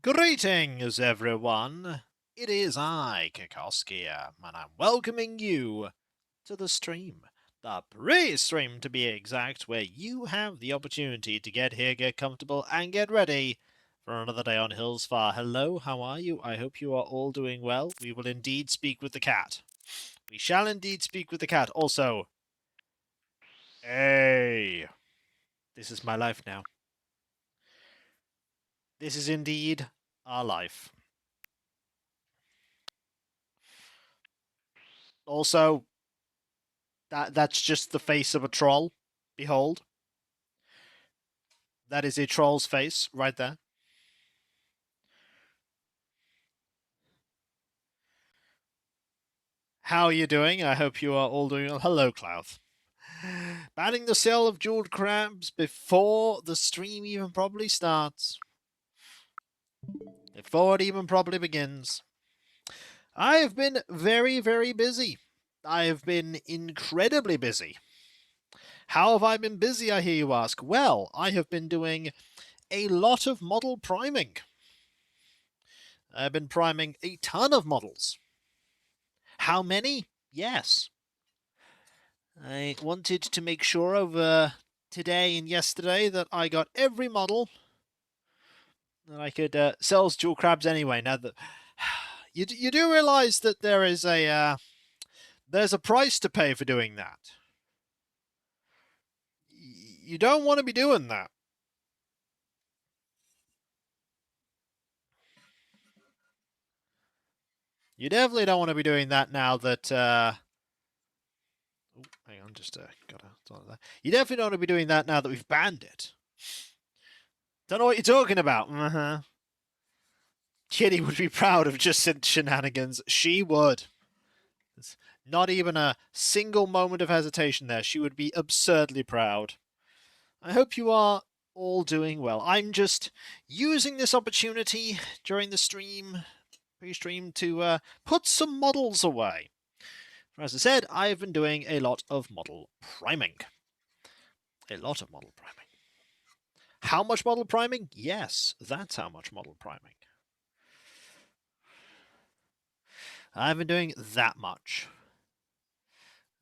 Greetings, everyone. It is I, Kikoski, and I'm welcoming you to the stream. The pre-stream, to be exact, where you have the opportunity to get here, get comfortable, and get ready for another day on Hills Far. Hello, how are you? I hope you are all doing well. We will indeed speak with the cat. We shall indeed speak with the cat. Also, hey, this is my life now. This is indeed our life. Also, that's just the face of a troll. Behold. That is a troll's face right there. How are you doing? I hope you are all doing well. Hello, Clouth. Banning the sale of jeweled crabs before the stream even probably starts. Before it even probably begins. I have been very, very busy. I have been incredibly busy. How have I been busy, I hear you ask? Well, I have been doing a lot of model priming. I've been priming a ton of models. How many? Yes. I wanted to make sure over today and yesterday that I got every model that I could sell as jewel crabs anyway. Now that you do realize that there's a price to pay for doing that. You don't want to be doing that. You definitely don't want to be doing that now that. Oh, hang on, just gotta. You definitely don't want to be doing that now that we've banned it. Don't know what you're talking about. Kitty would be proud of just shenanigans. She would. There's not even a single moment of hesitation there. She would be absurdly proud. I hope you are all doing well. I'm just using this opportunity during the pre-stream, to put some models away. As I said, I've been doing a lot of model priming. A lot of model priming. How much model priming? Yes, that's how much model priming. I've been doing that much.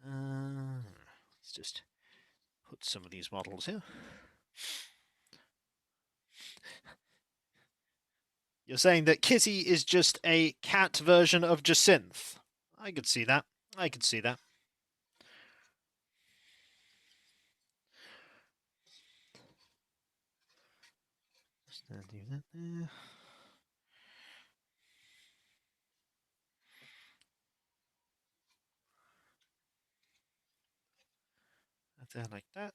Let's just put some of these models here. You're saying that Kitty is just a cat version of Jacinth. I could see that. I could see that. Just do that there. There like that.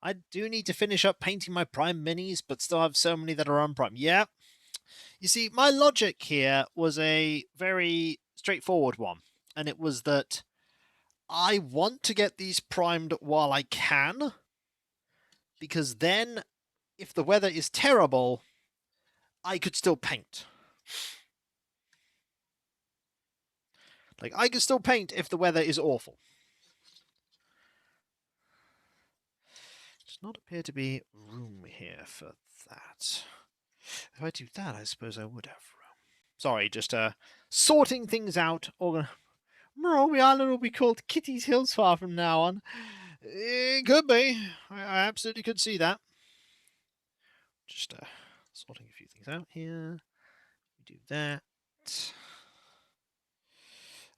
I do need to finish up painting my prime minis, but still have so many that are unprimed. Yeah. You see, my logic here was a very straightforward one, and it was that I want to get these primed while I can, because then, if the weather is terrible, I could still paint. Like, I could still paint if the weather is awful. Does not appear to be room here for that. If I do that, I suppose I would have room. Sorry, just sorting things out. We are will be called Kitty's Hills Far from now on. It could be. I absolutely could see that. Just sorting a few things out here. We do that.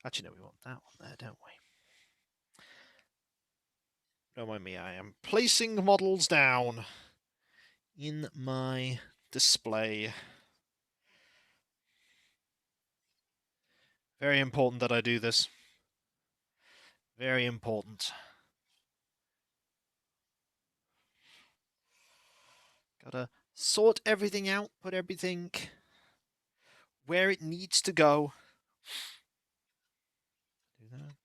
Actually, no, we want that one there, don't we? Don't mind me, I am placing models down in my display. Very important that I do this. Very important. Gotta sort everything out, put everything where it needs to go. Do that.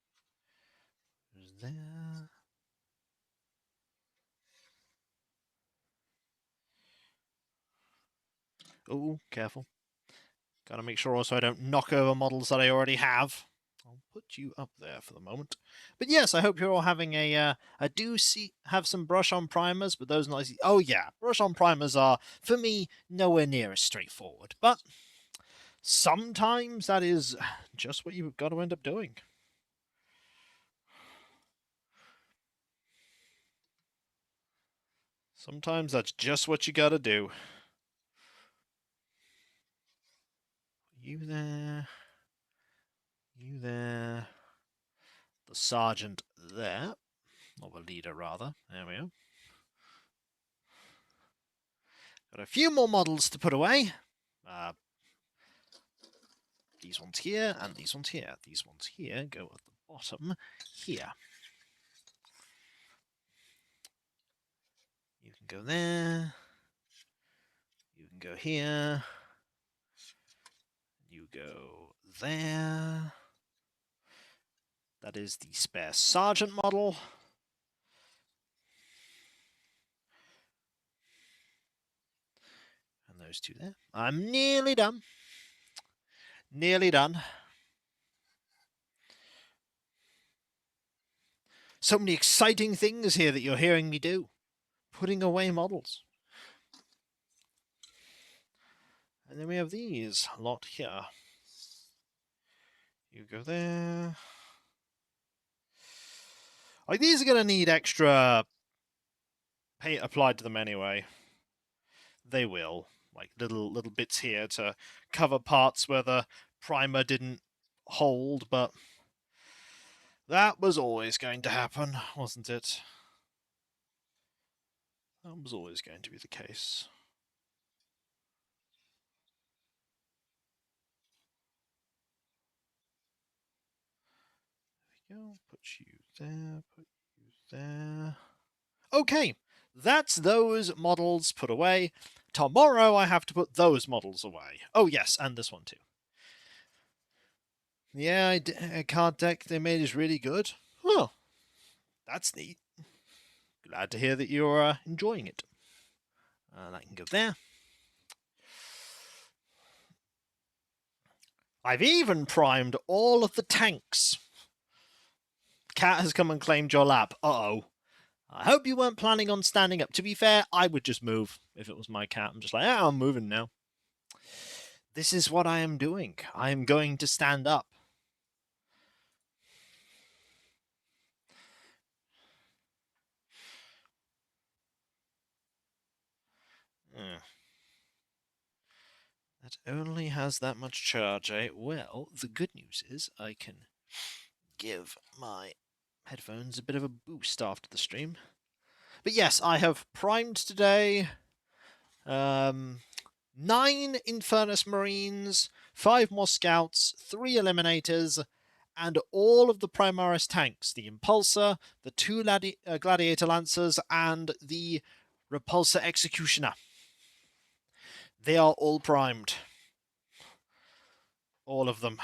There's there. Oh, careful. Gotta make sure also I don't knock over models that I already have. I'll put you up there for the moment. But yes, I hope you're all having a. I do have some brush on primers, but those not easy. Oh yeah, brush on primers are for me nowhere near as straightforward. But sometimes that is just what you've got to end up doing. Sometimes that's just what you got to do. You there. You there. The sergeant there. Or the leader, rather. There we are. Got a few more models to put away. These ones here, and these ones here. These ones here go at the bottom here. You can go there. You can go here. You go there. That is the spare sergeant model. And those two there. I'm nearly done. Nearly done. So many exciting things here that you're hearing me do. Putting away models. And then we have these lot here. You go there. Like, these are going to need extra paint applied to them anyway. They will. Like, little bits here to cover parts where the primer didn't hold, but that was always going to happen, wasn't it? That was always going to be the case. There we go. Put you there. Put you there. Okay, that's those models put away. Tomorrow I have to put those models away. Oh yes, and this one too. Yeah, a card deck they made is really good. Huh, that's neat. Glad to hear that you're enjoying it. That can go there. I've even primed all of the tanks. Cat has come and claimed your lap. Uh-oh. I hope you weren't planning on standing up. To be fair, I would just move if it was my cat. I'm just like, I'm moving now. This is what I am doing. I am going to stand up. That only has that much charge, eh? Well, the good news is I can give my headphones a bit of a boost after the stream. But yes, I have primed today 9 Infernus Marines, 5 more Scouts, 3 Eliminators, and all of the Primaris tanks, the Impulsor, the 2 Gladiator Lancers, and the Repulsor Executioner. They are all primed. All of them.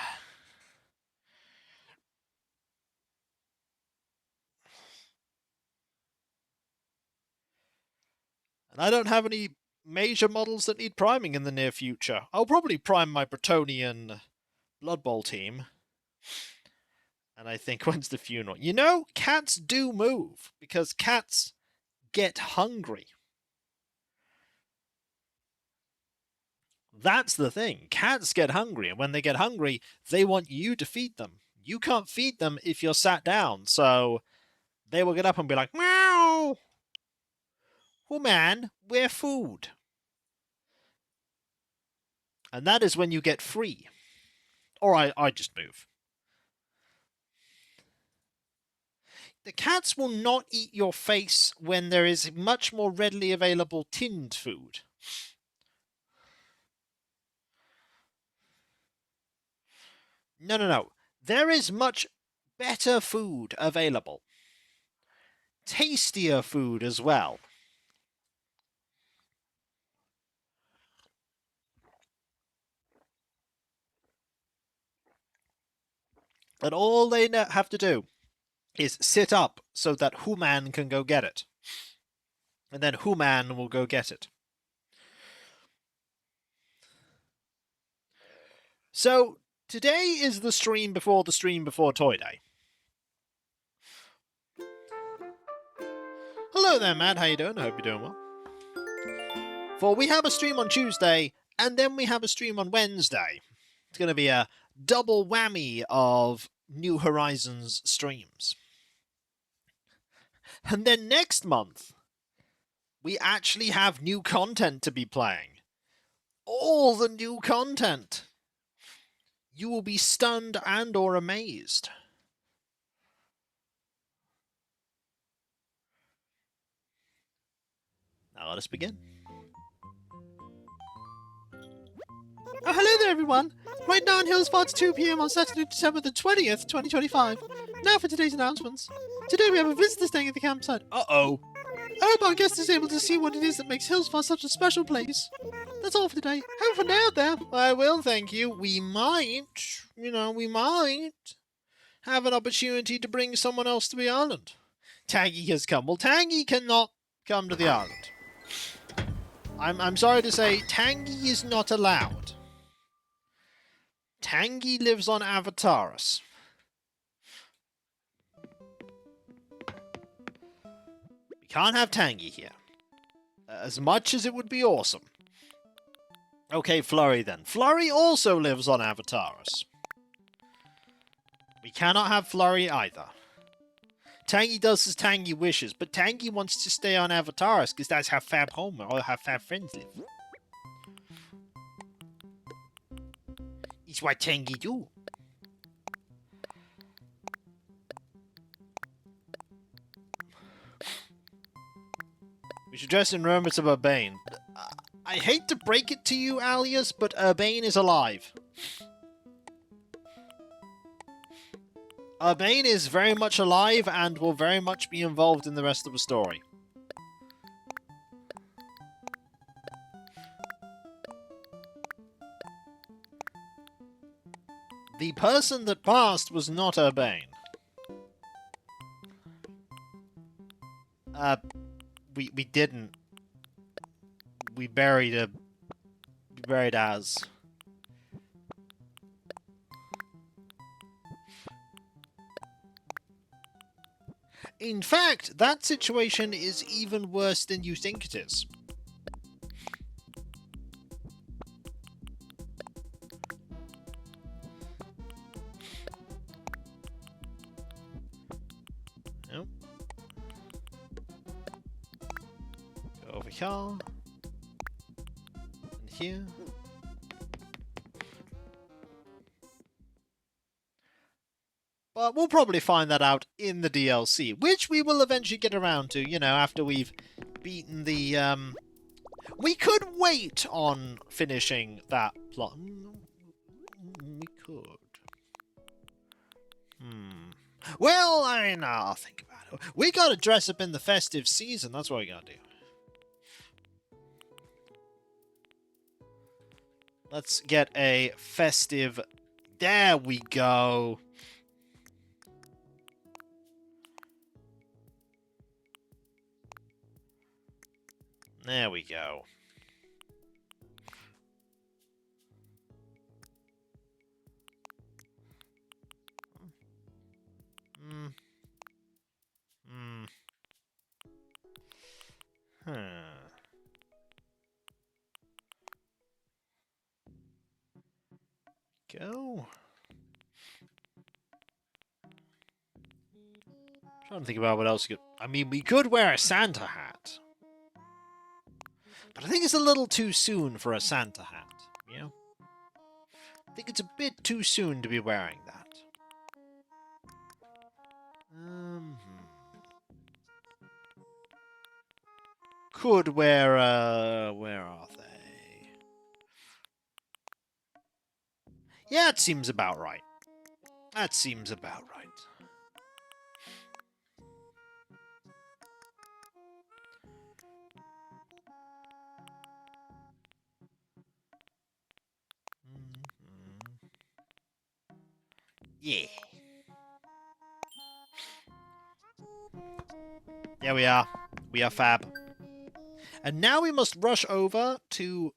And I don't have any major models that need priming in the near future. I'll probably prime my Bretonian Blood Bowl team. And I think, when's the funeral? You know, cats do move, because cats get hungry. That's the thing. Cats get hungry, and when they get hungry, they want you to feed them. You can't feed them if you're sat down, so they will get up and be like, meow! Oh man, we're food. And that is when you get free. Or I just move. The cats will not eat your face when there is much more readily available tinned food. No. There is much better food available. Tastier food as well. And all they have to do is sit up so that Human can go get it. And then Human will go get it. So, Today is the stream before Toy Day. Hello there, Matt. How you doing? I hope you're doing well. For we have a stream on Tuesday, and then we have a stream on Wednesday. It's going to be a double whammy of New Horizons streams. And then next month, we actually have new content to be playing. All the new content. You will be stunned and or amazed. Now let us begin. Oh, hello there, everyone! Right now in Hillsford, it's 2 PM on Saturday, December the 20th, 2025. Now for today's announcements. Today we have a visitor staying at the campsite. Uh-oh. I hope our guest is able to see what it is that makes Hillsford such a special place. That's all for today. Have fun out there. I will, thank you. We might have an opportunity to bring someone else to the island. Tangy has come. Well, Tangy cannot come to the island. I'm sorry to say, Tangy is not allowed. Tangy lives on Avataris. We can't have Tangy here. As much as it would be awesome. Okay, Flurry then. Flurry also lives on Avataris. We cannot have Flurry either. Tangy does as Tangy wishes, but Tangy wants to stay on Avataris because that's how Fab home or how Fab friends live. It's what Tangy do. We should dress in remembrance of Urbane. I hate to break it to you, Alias, but Urbane is alive. Urbane is very much alive and will very much be involved in the rest of the story. The person that passed was not Urbane. We didn't. We buried Az. In fact, that situation is even worse than you think it is. Nope. Go over here. And here. But we'll probably find that out in the DLC, which we will eventually get around to, you know, after we've beaten the, We could wait on finishing that plot. We could. Well, I'll think about it. We gotta dress up in the festive season, that's what we gotta do. Let's get a festive... There we go. There we go. Go. Trying to think about what else you could... I mean, we could wear a Santa hat. But I think it's a little too soon for a Santa hat, you know? I think it's a bit too soon to be wearing that. Could wear, where are they? Yeah, it seems about right. That seems about right. Yeah. There we are. We are fab. And now we must rush over to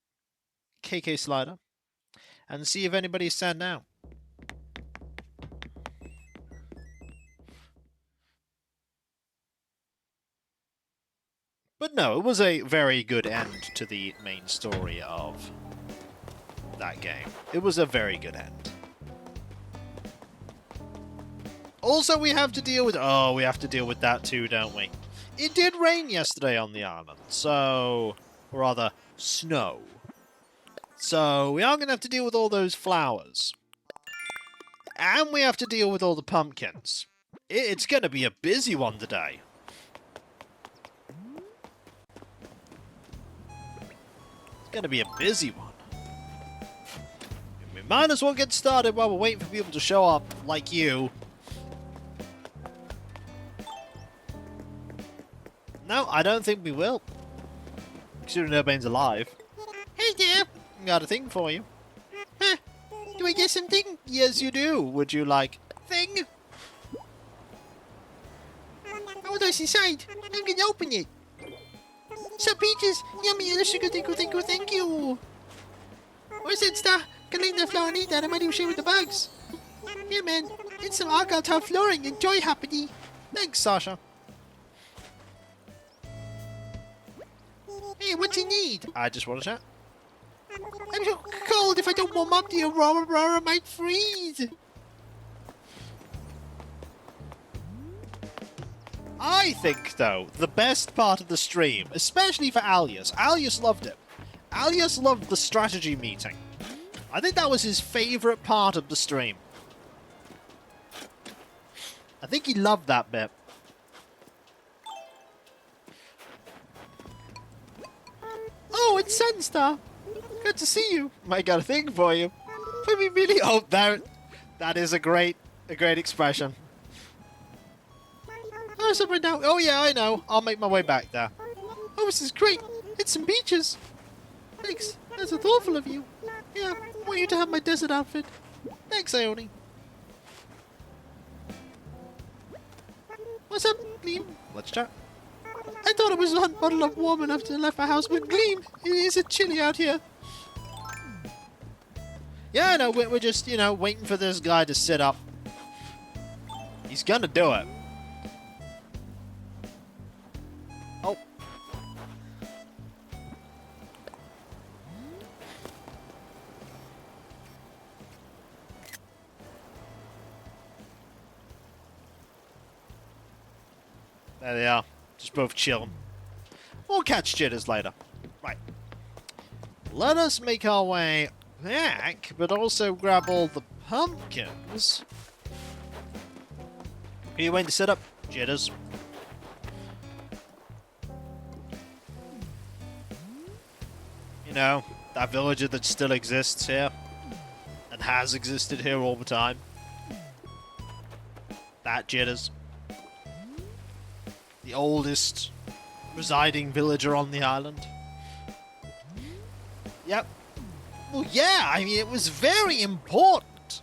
KK Slider and see if anybody's sent now. But no, it was a very good end to the main story of that game. It was a very good end. Also, we have to deal with... Oh, we have to deal with that too, don't we? It did rain yesterday on the island, so... Or rather, snow. So, we are going to have to deal with all those flowers. And we have to deal with all the pumpkins. It's going to be a busy one today. It's going to be a busy one. We might as well get started while we're waiting for people to show up, like you. No, I don't think we will. Considering nobody's alive. Hey there! Got a thing for you. Huh? Do I get something? Yes, you do. Would you like thing? Oh, that's inside. I'm gonna open it. Some peaches. Yummy. Thank you. What's it, Star? Can leave the floor and eat that. I might even share with the bugs. Yeah, man. It's some argyle tile flooring. Enjoy, happily. Thanks, Sasha. Hey, what's he need? I just want to chat. I'm so cold. If I don't warm up, the Aurora might freeze. I think, though, the best part of the stream, especially for Alias loved it. Alias loved the strategy meeting. I think that was his favourite part of the stream. I think he loved that bit. Oh, it's Sunstar. Good to see you. I got a thing for you. For me, really? Oh, that is a great expression. Oh, somewhere now. Oh, yeah, I know. I'll make my way back there. Oh, this is great. It's some beaches. Thanks. That's so thoughtful of you. Yeah, I want you to have my desert outfit. Thanks, Ione. What's up, Gleam? Let's chat. I thought it was one bottle of warm enough to left my house, but Gleam, is it chilly out here? Yeah, no, we're just, you know, waiting for this guy to sit up. He's gonna do it. Oh. There they are. Just both chilling. We'll catch jitters later. Right. Let us make our way back, but also grab all the pumpkins. Are you waiting to set up? Jitters. You know, that villager that still exists here. And has existed here all the time. That Jitters. The oldest residing villager on the island. Yep. Well, yeah, I mean, it was very important.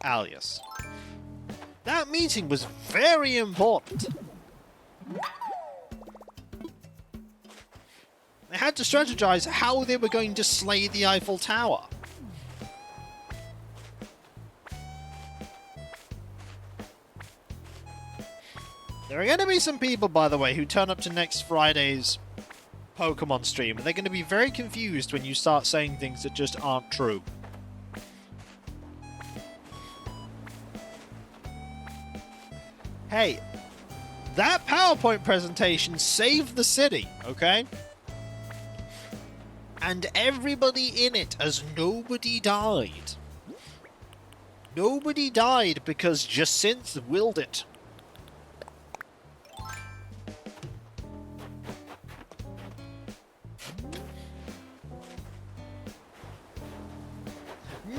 Alias. That meeting was very important. They had to strategize how they were going to slay the Eiffel Tower. There are going to be some people, by the way, who turn up to next Friday's Pokemon stream, and they're going to be very confused when you start saying things that just aren't true. Hey, that PowerPoint presentation saved the city, okay? And everybody in it, as nobody died. Nobody died because Jacinth willed it.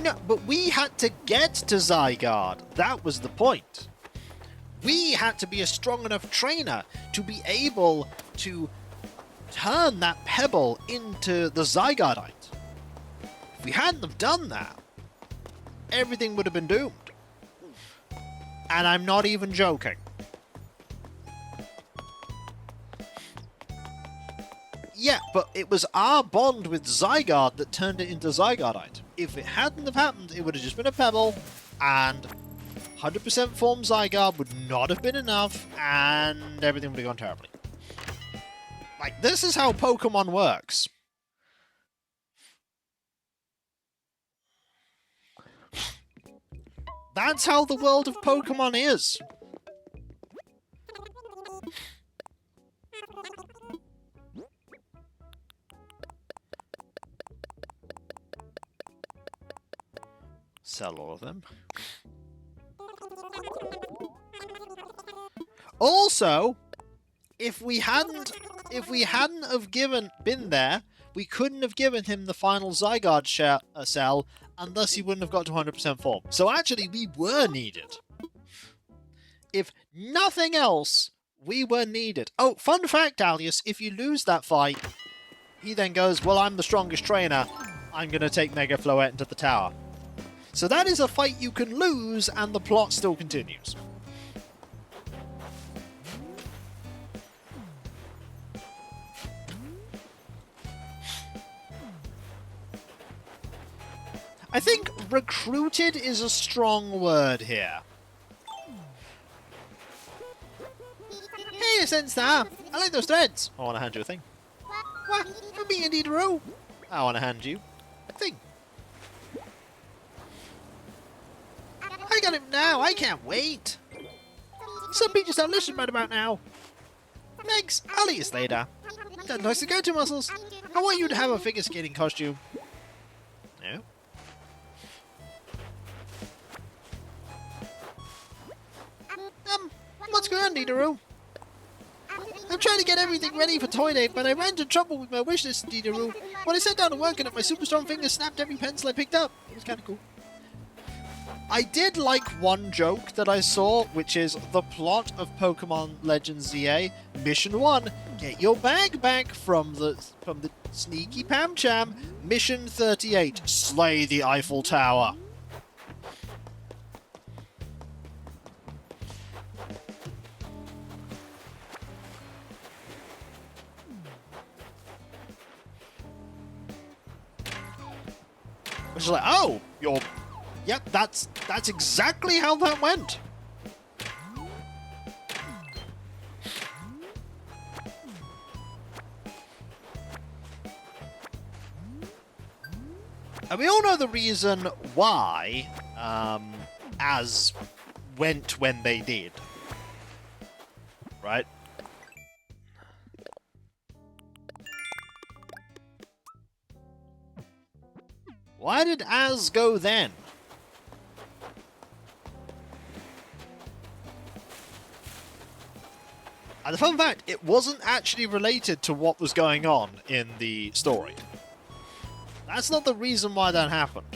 No, but we had to get to Zygarde. That was the point. We had to be a strong enough trainer to be able to turn that pebble into the Zygardeite. If we hadn't have done that, everything would have been doomed. And I'm not even joking. Yeah, but it was our bond with Zygarde that turned it into Zygardeite. If it hadn't have happened, it would have just been a pebble, and 100% form Zygarde would not have been enough, and everything would have gone terribly. Like, this is how Pokemon works. That's how the world of Pokemon is. Sell all of them. Also, if we hadn't have been there, we couldn't have given him the final Zygarde cell, and thus he wouldn't have got to 100% form. So actually, we were needed. If nothing else, we were needed. Oh, fun fact, Alias, if you lose that fight, he then goes, well, I'm the strongest trainer. I'm going to take Mega Floette into the tower. So that is a fight you can lose, and the plot still continues. I think recruited is a strong word here. Hey, Senstar! I like those threads! I want to hand you a thing. What? For me, indeed, Ro! I want to hand you a thing. I got him now! I can't wait! Some peaches delicious right about now! Thanks! I'll eat you later. That nice to go to, Muscles! I want you to have a figure skating costume. No? What's going on, Nidoru? I'm trying to get everything ready for Toy Day, but I ran into trouble with my wish list, Nidoru. When I sat down to work on it, my super strong fingers snapped every pencil I picked up. It was kind of cool. I did like one joke that I saw, which is the plot of Pokemon Legends ZA, Mission 1, get your bag back from the sneaky Pamcham. Mission 38, slay the Eiffel Tower. Which is like, oh, you're... Yep, that's exactly how that went. And we all know the reason why Az went when they did. Right? Why did Az go then? And the fun fact, it wasn't actually related to what was going on in the story. That's not the reason why that happened.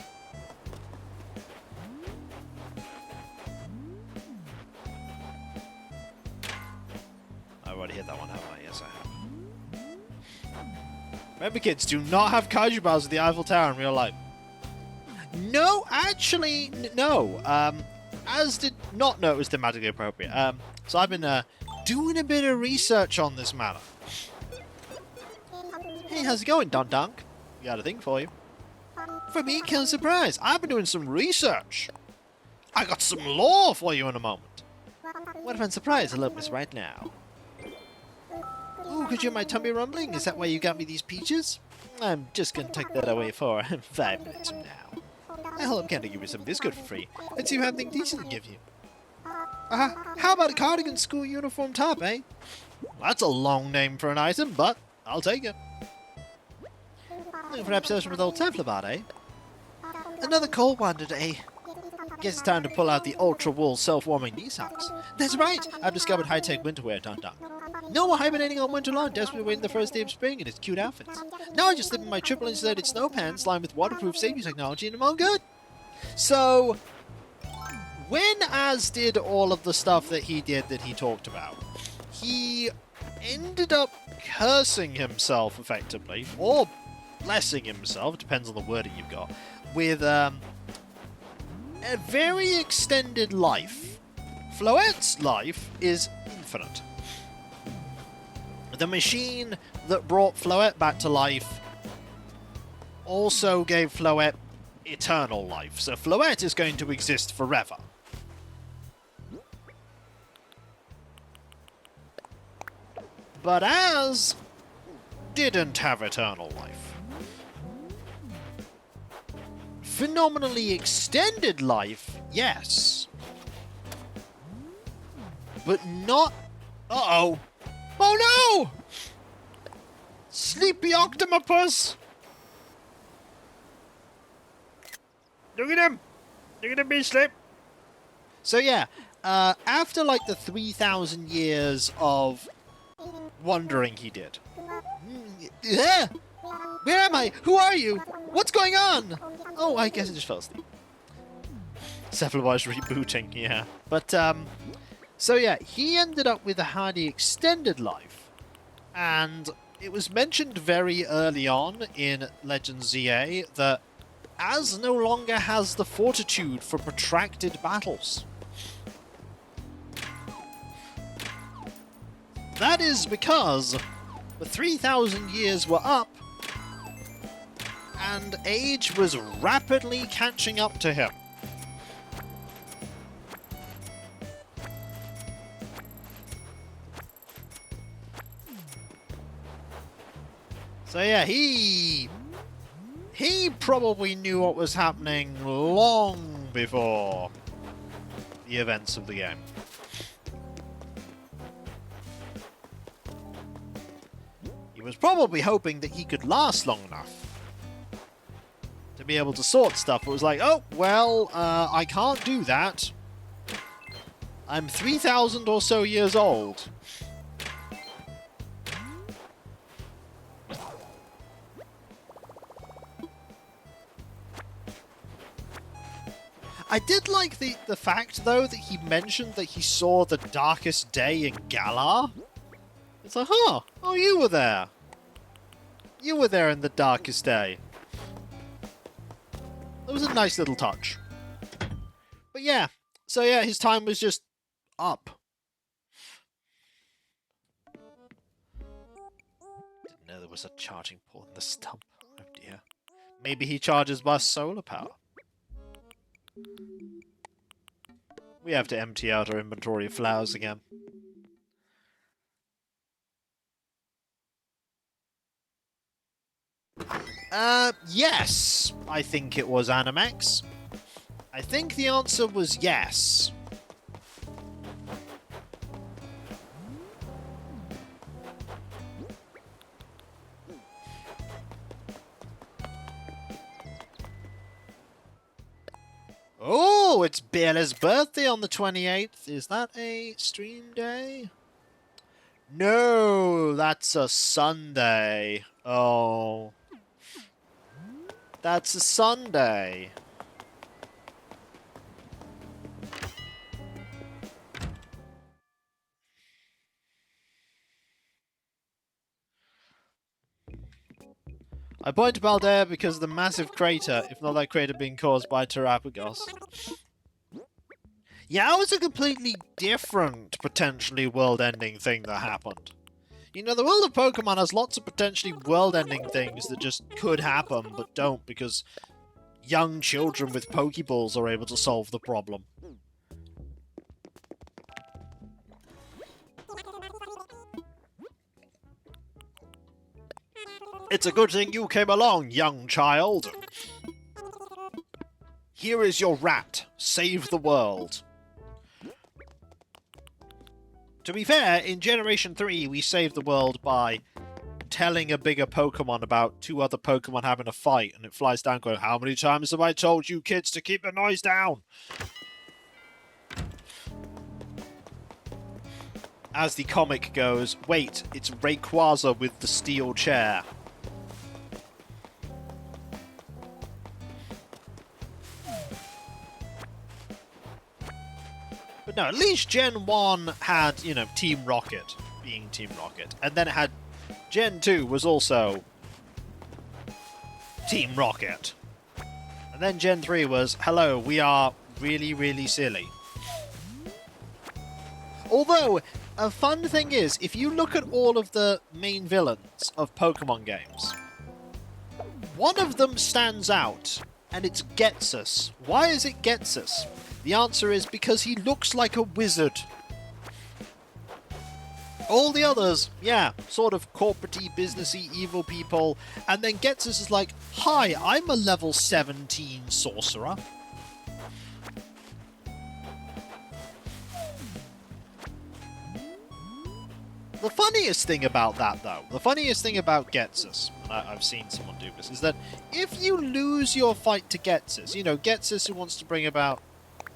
I've already hit that one, haven't I? Yes, I have. Remember, kids, do not have kaiju battles with the Eiffel Tower in real life. No, actually, no. Az did not know it was thematically appropriate. So I've been doing a bit of research on this matter. Hey, how's it going, Don Dunk? Got a thing for you. For me, kind of surprise. I've been doing some research. I got some lore for you in a moment. What a fun surprise. I'll open this right now. Ooh, could you hear my tummy rumbling? Is that why you got me these peaches? I'm just gonna take that away for 5 minutes from now. I hope I'm gonna give you some of this good for free. Let's see if I have anything decent to give you. How about a cardigan school uniform top, eh? That's a long name for an item, but I'll take it. Looking for an obsession with old Teflabot, eh? Another cold one today. Guess it's time to pull out the ultra wool self-warming knee socks. That's right! I've discovered high-tech winter wear, Don Don. No more hibernating all winter long, desperately waiting the first day of spring in its cute outfits. Now I just slip in my triple insulated snow pants lined with waterproof safety technology and I'm all good. So, when Az did all of the stuff that he did that he talked about, he ended up cursing himself effectively, or blessing himself, depends on the wording you've got, with a very extended life. Floette's life is infinite. The machine that brought Floette back to life also gave Floette eternal life, so Floette is going to exist forever. But Az didn't have eternal life. Phenomenally extended life, yes. But not... Uh-oh. Oh no! Sleepy octopus! Look at him! Look at him be asleep! So yeah, after like the 3,000 years of wandering he did. Yeah! Where am I? Who are you? What's going on? Oh, I guess I just fell asleep. Cephalowise rebooting, yeah. But, so yeah, he ended up with a highly extended life. And it was mentioned very early on in Legend ZA that Az no longer has the fortitude for protracted battles. That is because the 3,000 years were up, and age was rapidly catching up to him. So yeah, he probably knew what was happening long before the events of the game. He was probably hoping that he could last long enough to be able to sort stuff. It was like, oh, well, I can't do that. I'm 3,000 or so years old. I did like the fact, though, that he mentioned that he saw the darkest day in Galar. It's like, huh, oh, you were there. You were there in the darkest day. That was a nice little touch. But yeah, so yeah, his time was just up. Didn't know there was a charging port in the stump. Oh dear. Maybe he charges by solar power. We have to empty out our inventory of flowers again. Yes, I think it was Animex. I think the answer was yes. Oh, it's Bella's birthday on the 28th. Is that a stream day? No, that's a Sunday. Oh. That's a Sunday. I point to Baldair because of the massive crater, if not that crater being caused by Terapagos. Yeah, it was a completely different, potentially world-ending thing that happened. You know, the world of Pokemon has lots of potentially world-ending things that just could happen, but don't, because young children with Pokeballs are able to solve the problem. It's a good thing you came along, young child. Here is your rat. Save the world. To be fair, in Generation 3, we saved the world by telling a bigger Pokemon about two other Pokemon having a fight, and it flies down going, how many times have I told you kids to keep the noise down? As the comic goes, wait, it's Rayquaza with the steel chair. But no, at least Gen 1 had, you know, Team Rocket being Team Rocket. And then it had Gen 2 was also Team Rocket. And then Gen 3 was, hello, we are really, really silly. Although, a fun thing is, if you look at all of the main villains of Pokemon games, one of them stands out, and it's Getsus. Why is it Getsus? The answer is because he looks like a wizard. All the others, yeah, sort of corporate-y, businessy, evil people, and then Getsus is like, "Hi, I'm a level 17 sorcerer." The funniest thing about that, though, the funniest thing about Getsus, and I've seen someone do this, is that if you lose your fight to Getsus, you know, Getsus who wants to bring about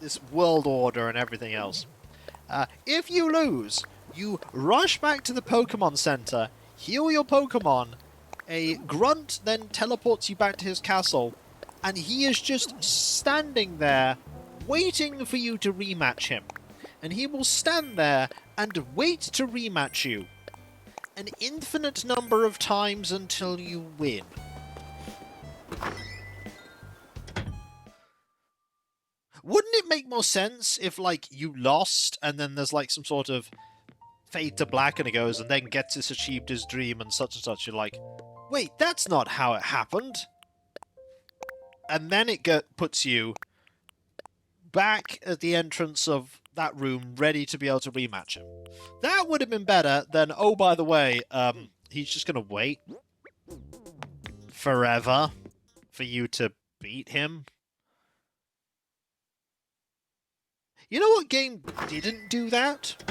this world order and everything else, if you lose, you rush back to the Pokemon Center, heal your Pokemon, a grunt then teleports you back to his castle, and he is just standing there waiting for you to rematch him. And he will stand there and wait to rematch you an infinite number of times until you win. Wouldn't it make more sense if, like, you lost and then there's, like, some sort of fade to black and it goes, and then Getsus achieved his dream and such, you're like, wait, that's not how it happened. And then it puts you back at the entrance of that room, ready to be able to rematch him. That would have been better than, oh, by the way, he's just going to wait forever for you to beat him. You know what game didn't do that?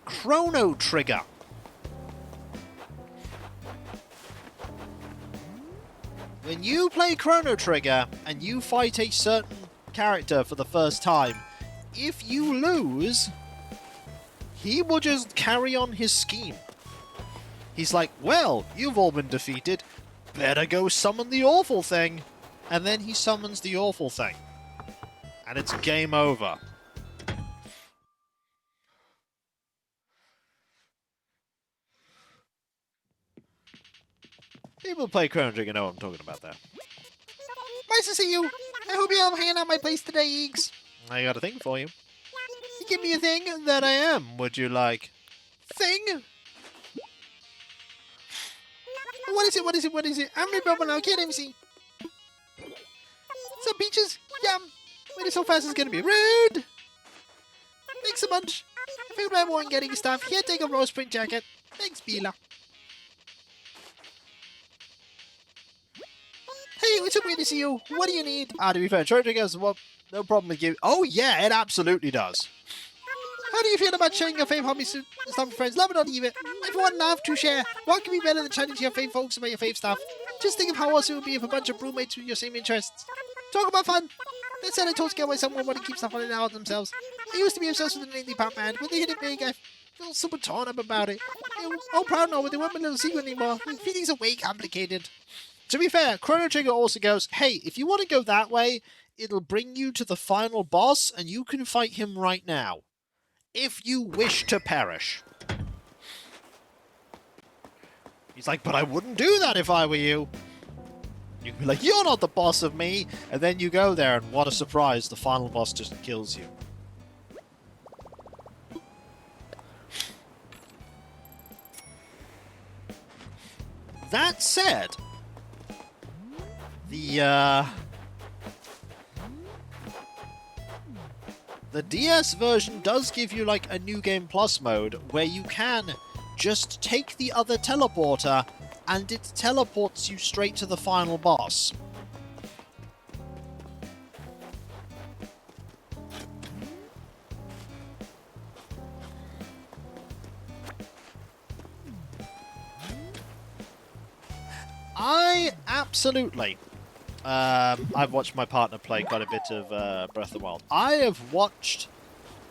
Chrono Trigger. When you play Chrono Trigger and you fight a certain character for the first time, if you lose, he will just carry on his scheme. He's like, well, you've all been defeated, better go summon the awful thing. And then he summons the awful thing. And it's game over. People who play Chrono Trigger know what I'm talking about there. Nice to see you. I hope you're all hanging out my place today, Eeks. I got a thing for you. You give me a thing that I am, would you like? Thing? What is it? What is it? What is it? I'm the bubble now. Can't even see. Some peaches? Yum. Wait, so fast it's gonna be rude. Thanks a bunch. I figured I wasn't getting stuff. Here, take a rose print jacket. Thanks, Bila. Hey, it's so great to see you. What do you need? To be fair, Chrono Trigger has no problem with you. Oh, yeah, it absolutely does. How do you feel about sharing your fave hobbies with some friends? Love it or leave it. Everyone love to share. What can be better than chatting to your fave folks about your fave stuff? Just think of how awesome it would be if a bunch of roommates with your same interests. Talk about fun. That said, I told Scale by someone want to keep stuff on it out themselves. I used to be obsessed with the indie pop band. When they hit it big, I feel super torn up about it. They were all proud now, but they weren't my little secret anymore. Feelings are way complicated. To be fair, Chrono Trigger also goes, hey, if you want to go that way, it'll bring you to the final boss, and you can fight him right now. If you wish to perish. He's like, but I wouldn't do that if I were you. You can be like, you're not the boss of me, and then you go there, and what a surprise, the final boss just kills you. That said, the DS version does give you, like, a New Game Plus mode where you can just take the other teleporter and it teleports you straight to the final boss. Absolutely. I've watched my partner play quite a bit of Breath of the Wild. I have watched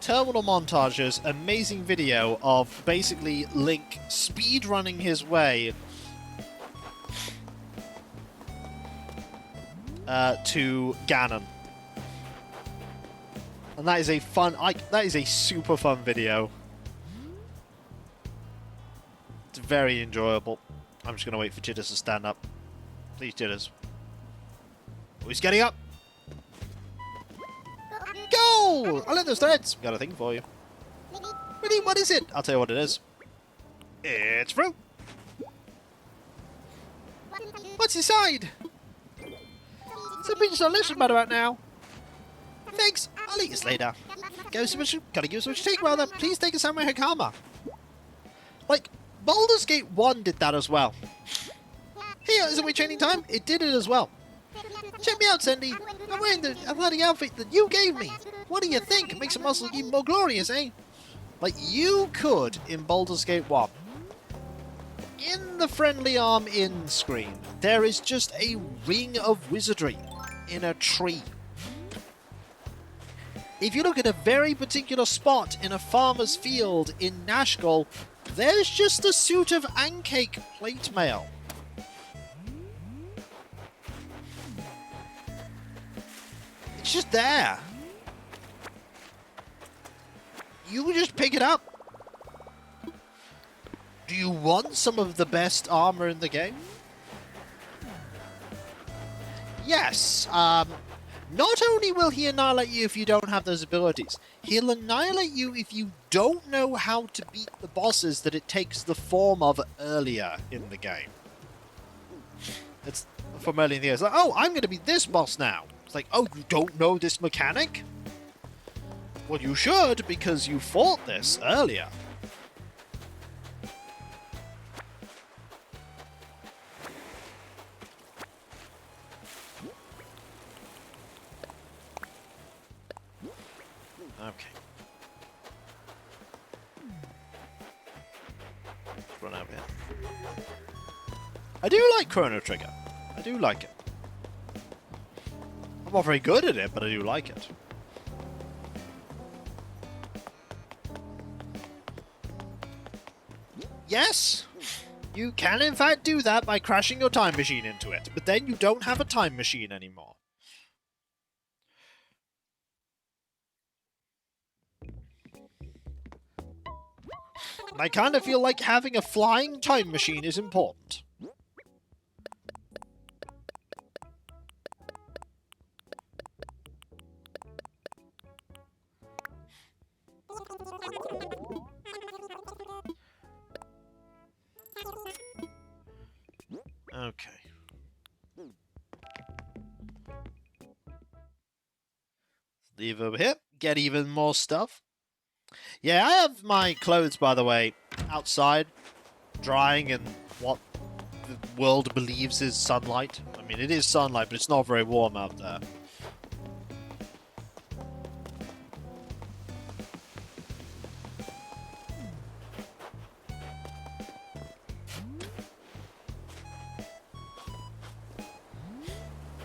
terminal montages, amazing video of basically Link speedrunning his way to Ganon. And that is a fun, that is a super fun video. It's very enjoyable. I'm just going to wait for Jitters to stand up. Please, Jitters. Oh, he's getting up. Goal! I love those threads. Got a thing for you. Really? What is it? I'll tell you what it is. It's fruit. What's inside? Some peaches delicious right about now. Thanks. I'll eat this later. Gotta give us what you take, rather. Please take a Samurai Hakama. Like, Baldur's Gate 1 did that as well. Here, isn't we training time? It did it as well. Check me out, Sandy. I'm wearing the athletic outfit that you gave me. What do you think? It makes the muscles even more glorious, eh? Like, you could, in Baldur's Gate 1, in the friendly arm in screen, there is just a ring of wizardry in a tree. If you look at a very particular spot in a farmer's field in Nashgol, there's just a suit of Ancake plate mail. It's just there. You can just pick it up. Do you want some of the best armor in the game? Yes. Not only will he annihilate you if you don't have those abilities, he'll annihilate you if you don't know how to beat the bosses that it takes the form of earlier in the game. It's from early in the game. It's like, oh, I'm going to beat this boss now. It's like, oh, you don't know this mechanic? Well, you should, because you fought this earlier. Okay. Let's run over here. I do like Chrono Trigger. I do like it. I'm not very good at it, but I do like it. Yes, you can in fact do that by crashing your time machine into it, but then you don't have a time machine anymore. I kind of feel like having a flying time machine is important. Okay. Leave over here. Get even more stuff. Yeah, I have my clothes, by the way, outside, drying in what the world believes is sunlight. I mean, it is sunlight, but it's not very warm out there.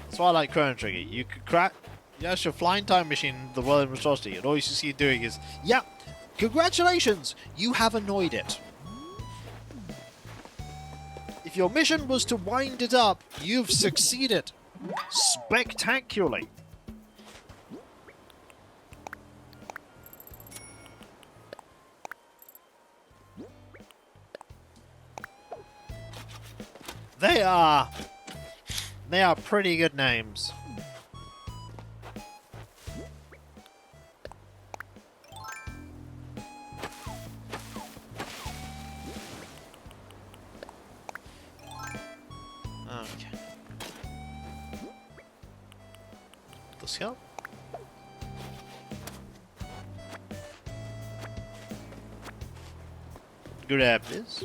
That's why I like Chrono Trigger. You could crack. Yes, your flying time machine, the world of monstrosity, and all you see it doing is, yeah, congratulations, you have annoyed it. If your mission was to wind it up, you've succeeded spectacularly. They are pretty good names. Okay. Let's go. Grab this.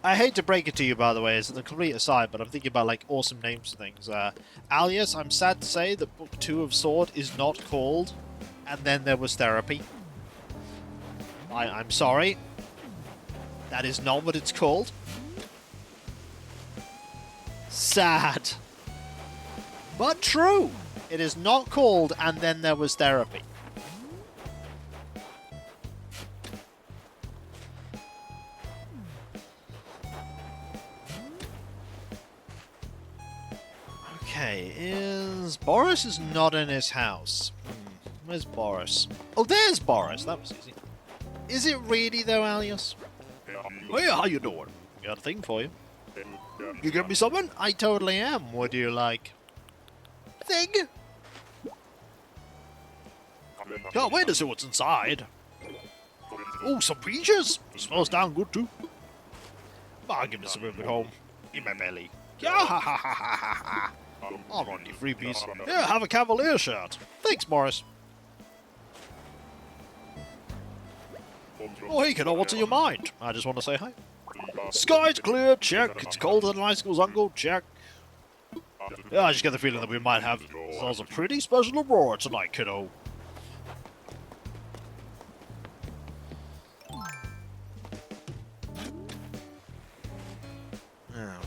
I hate to break it to you, by the way, as a complete aside, but I'm thinking about, like, awesome names and things. Alias, I'm sad to say that Book 2 of Sword is not called And Then There Was Therapy. I'm sorry. That is not what it's called. Sad. But true. It is not called And Then There Was Therapy. Okay, Boris is not in his house. Where's Boris? Oh, there's Boris. That was easy. Is it really, though, Alias? Hey, how you doing? Got a thing for you. You give me something? I totally am. What do you like? Thing? Can't wait to see what's inside. Oh, some peaches? Smells down good, too. I'll give me some room at home. In my belly. Yeah, ha ha ha ha ha ha. I'll run you free piece. Yeah, have a Cavalier shirt. Thanks, Morris. Oh, hey, kiddo, what's in your mind? I just want to say hi. Sky's clear, check. It's colder than high school's uncle, check. Yeah, I just get the feeling that we might have ourselves a pretty special aurora tonight, kiddo.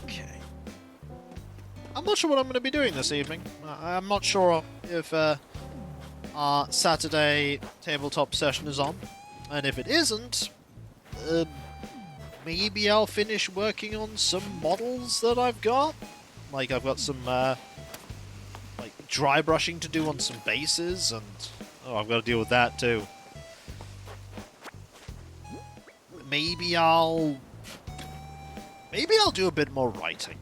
Okay. I'm not sure what I'm going to be doing this evening. I'm not sure if our Saturday tabletop session is on. And if it isn't, maybe I'll finish working on some models that I've got. Like, I've got some, like, dry brushing to do on some bases, and... oh, I've got to deal with that, too. Maybe I'll do a bit more writing.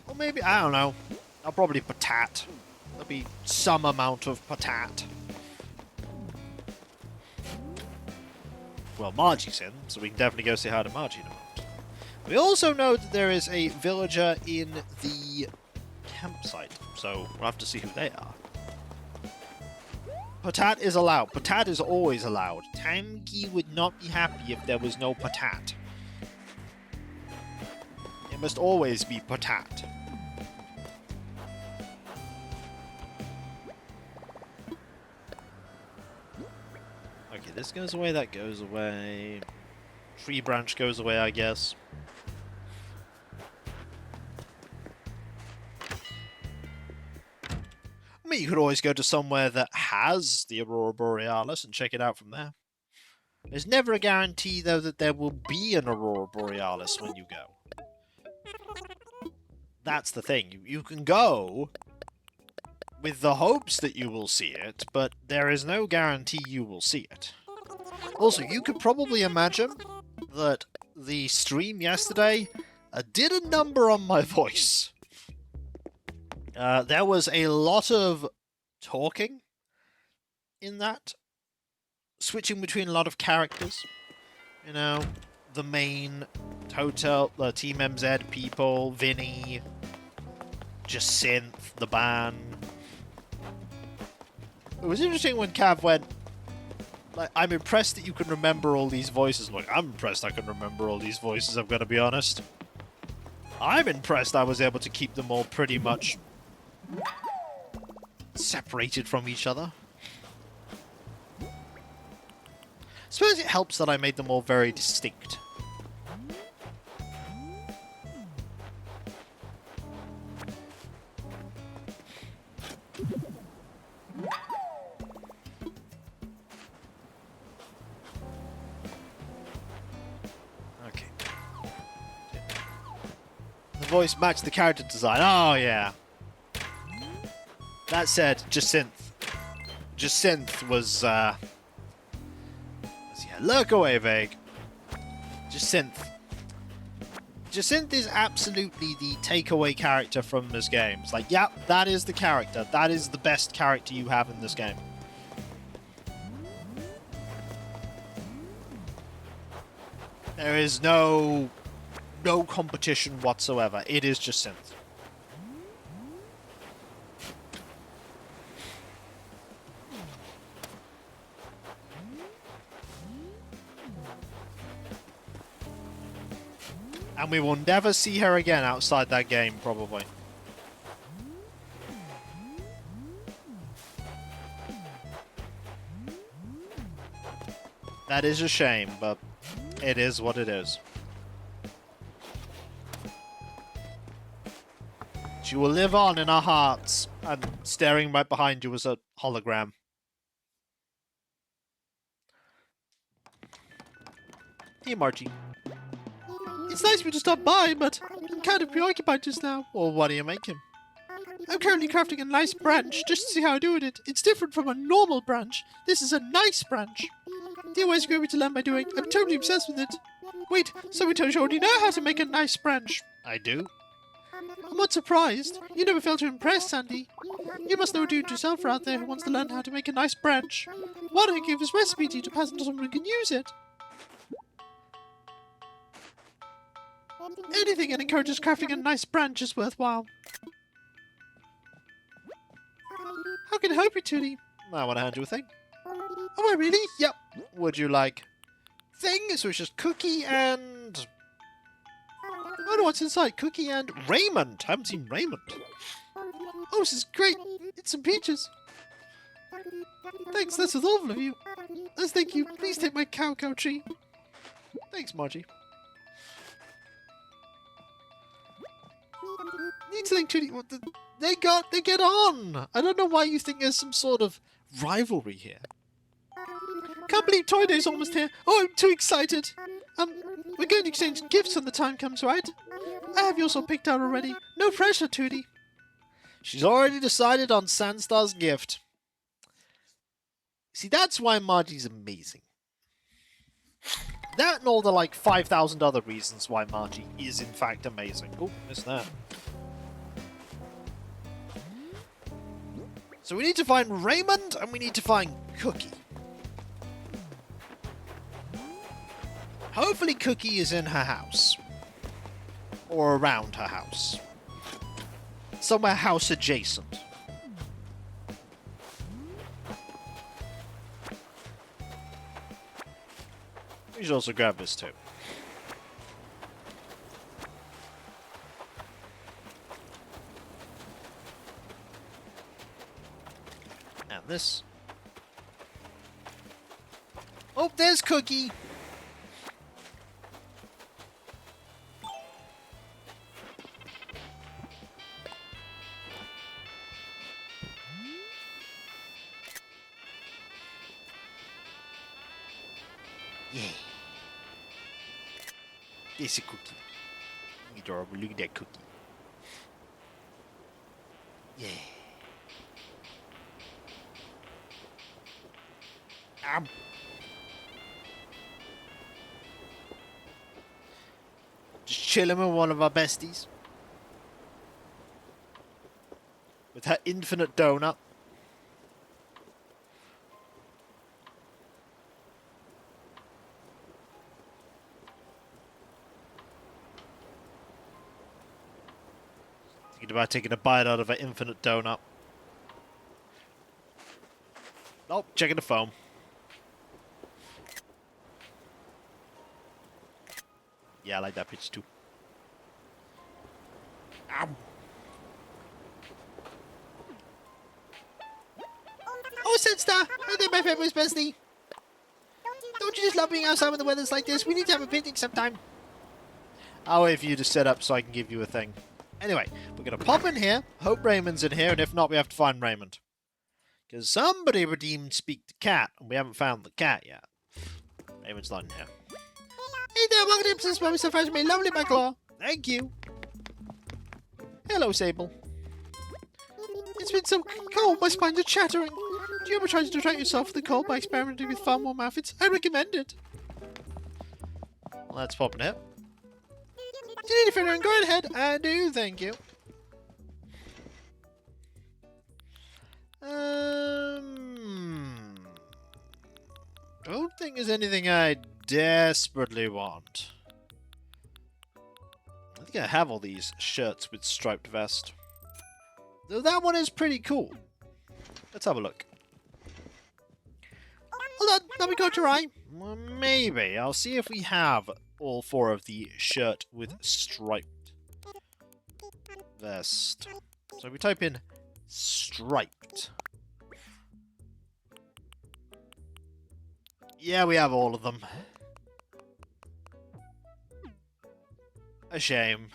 Or maybe, I don't know. I'll probably patat. There'll be some amount of patat. Well, Margie's in, so we can definitely go say hi to Margie in a moment. We also know that there is a villager in the campsite, so we'll have to see who they are. Patat is allowed. Patat is always allowed. Tamgi would not be happy if there was no patat. It must always be patat. Okay, this goes away, that goes away. Tree branch goes away, I guess. I mean, you could always go to somewhere that has the Aurora Borealis and check it out from there. There's never a guarantee, though, that there will be an Aurora Borealis when you go. That's the thing. You can go with the hopes that you will see it, but there is no guarantee you will see it. Also, you could probably imagine that the stream yesterday did a number on my voice. There was a lot of talking in that, switching between a lot of characters. You know, the main Hotel, Team MZ people, Vinny, Jacinth, the band. It was interesting when Cav went, like, I'm impressed that you can remember all these voices. Like, I'm impressed I can remember all these voices, I've got to be honest. I'm impressed I was able to keep them all pretty much separated from each other. I suppose it helps that I made them all very distinct. Okay. The voice matched the character design. Oh, yeah. That said, Jacinth. Jacinth was, yeah, look away, Vague. Jacinth. Jacinth is absolutely the takeaway character from this game. It's like, yeah, that is the character. That is the best character you have in this game. There is no competition whatsoever. It is Jacinth. And we will never see her again outside that game, probably. That is a shame, but it is what it is. She will live on in our hearts, and staring right behind you is a hologram. Hey, Margie. It's nice of you to stop by, but I'm kind of preoccupied just now. Well, what are you making? I'm currently crafting a nice branch, just to see how I do with it. It's different from a normal branch. This is a nice branch. The ways you me to learn by doing. I'm totally obsessed with it. Wait, so we already know how to make a nice branch. I do? I'm not surprised. You never fail to impress, Sandy. You must know a dude yourself out there who wants to learn how to make a nice branch. Why don't I give his recipe to you to pass on to someone who can use it? Anything that encourages crafting a nice branch is worthwhile. How can I help you, Tootie? I want to hand you a thing. Oh, I really? Yep. Would you like thing. So it's just Cookie and... I don't know what's inside. Cookie and Raymond. I haven't seen Raymond. Oh, this is great. It's some peaches. Thanks, that's awful of you. As thank you, please take my cow tree. Thanks, Margie. Need to think, Trudy. They get on. I don't know why you think there's some sort of rivalry here. Can't believe Toy Day's almost here. Oh, I'm too excited. We're going to exchange gifts when the time comes, right? I have yours all picked out already. No pressure, Tootie. She's already decided on Sandstar's gift. See, that's why Margie's amazing. That and all the, like, 5,000 other reasons why Margie is, in fact, amazing. Oh, missed that. So we need to find Raymond, and we need to find Cookie. Hopefully Cookie is in her house. Or around her house. Somewhere house adjacent. We should also grab this too. And this. Oh, there's Cookie! Yeah. It's a cookie. Adorable. Look at that cookie. Yeah. Just chilling with one of our besties. With her infinite donut. Thinking about taking a bite out of her infinite donut. Oh, checking the phone. Yeah, I like that pitch too. Ow. Oh, Sandstar! I think my family's bestie. Don't you just love being outside when the weather's like this? We need to have a picnic sometime. I'll wait for you to set up so I can give you a thing. Anyway, we're going to pop in here, hope Raymond's in here, and if not, we have to find Raymond. Because somebody redeemed Speak the Cat, and we haven't found the cat yet. Raymond's not in here. Hey there, welcome to Episode Mommy Surprise me, lovely my claw. Thank you. Hello, Sable. It's been so cold, my spines are chattering. Do you ever try to distract yourself from the cold by experimenting with far warm outfits? I recommend it. Let's pop in here. Do you need a finger? Go ahead. I do, thank you. Don't think there's anything I desperately want. I think I have all these shirts with striped vest. Though that one is pretty cool. Let's have a look. Hold on, let me go try. Well, maybe. I'll see if we have all four of the shirt with striped vest. So we type in striped. Yeah, we have all of them. A shame.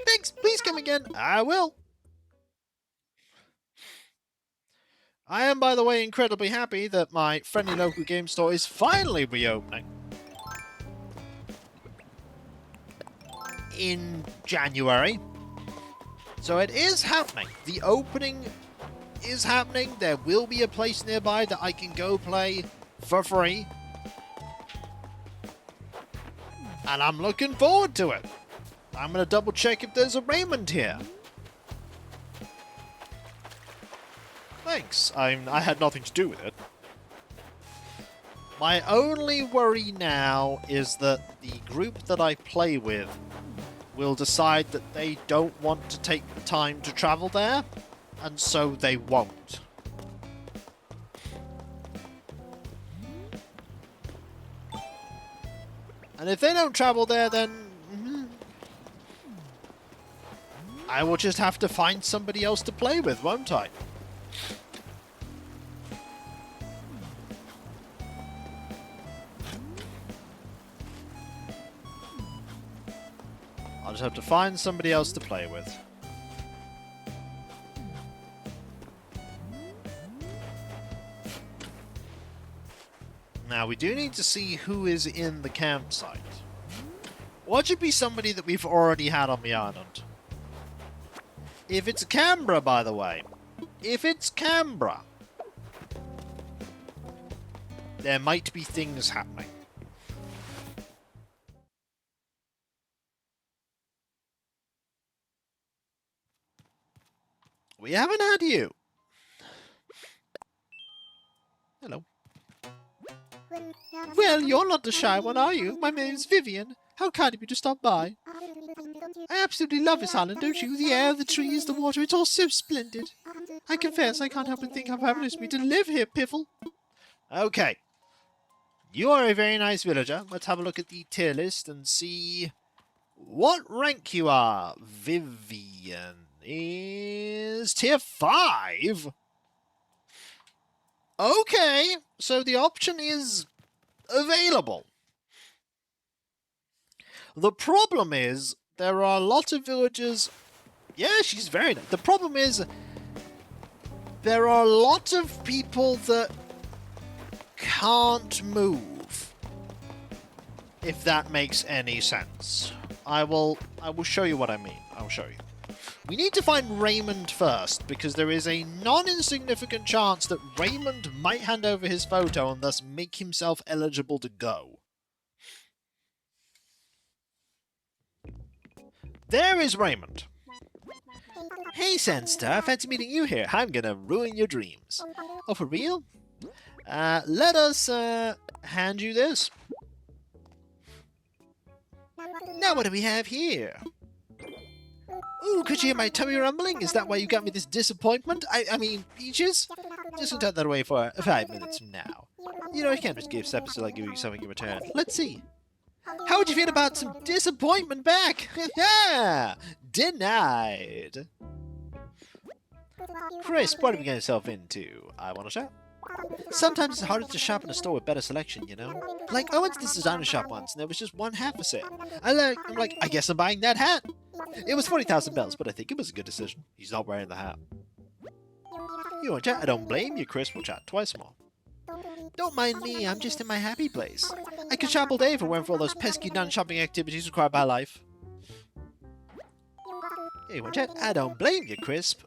Thanks, please come again. I will. I am, by the way, incredibly happy that my friendly local game store is finally reopening. In January. So it is happening. The opening is happening. There will be a place nearby that I can go play for free. And I'm looking forward to it. I'm going to double check if there's a Raymond here. Thanks. I had nothing to do with it. My only worry now is that the group that I play with will decide that they don't want to take the time to travel there, and so they won't. And if they don't travel there, then I will just have to find somebody else to play with, won't I? I'll just have to find somebody else to play with. Now, we do need to see who is in the campsite. What should be somebody that we've already had on the island? If it's Canberra, by the way. If it's Canberra, there might be things happening. We haven't had you. Hello. Well, you're not the shy one, are you? My name's Vivian. How kind of you to stop by. I absolutely love this island, don't you? The air, the trees, the water, it's all so splendid. I confess, I can't help but think how fabulous it would be to live here, Piffle. Okay. You are a very nice villager. Let's have a look at the tier list and see what rank you are. Vivian is tier 5. Okay, so the option is available. The problem is, there are a lot of villagers... Yeah, she's very nice. The problem is, there are a lot of people that can't move. If that makes any sense. I will show you what I mean. I'll show you. We need to find Raymond first, because there is a non-insignificant chance that Raymond might hand over his photo and thus make himself eligible to go. There is Raymond. Hey, Sandstar, fancy meeting you here. I'm gonna ruin your dreams. Oh, for real? Let us, hand you this. Now what do we have here? Ooh, could you hear my tummy rumbling? Is that why you got me this disappointment? I mean, Peaches? Just tuck that away for 5 minutes from now. You know, I can't just give steps till I give you something in return. Let's see. How would you feel about some disappointment back? Yeah, denied. Crisp, what are you getting yourself into? I want to shop. Sometimes it's harder to shop in a store with better selection, you know? Like, I went to this designer shop once, and there was just one hat for sale. I'm like, I guess I'm buying that hat. It was 40,000 bells, but I think it was a good decision. He's not wearing the hat. You want to chat? I don't blame you, Chris. We'll chat twice more. Don't mind me, I'm just in my happy place. I could shop all day if it weren't for all those pesky non-shopping activities required by life. You want to chat? I don't blame you, Crisp.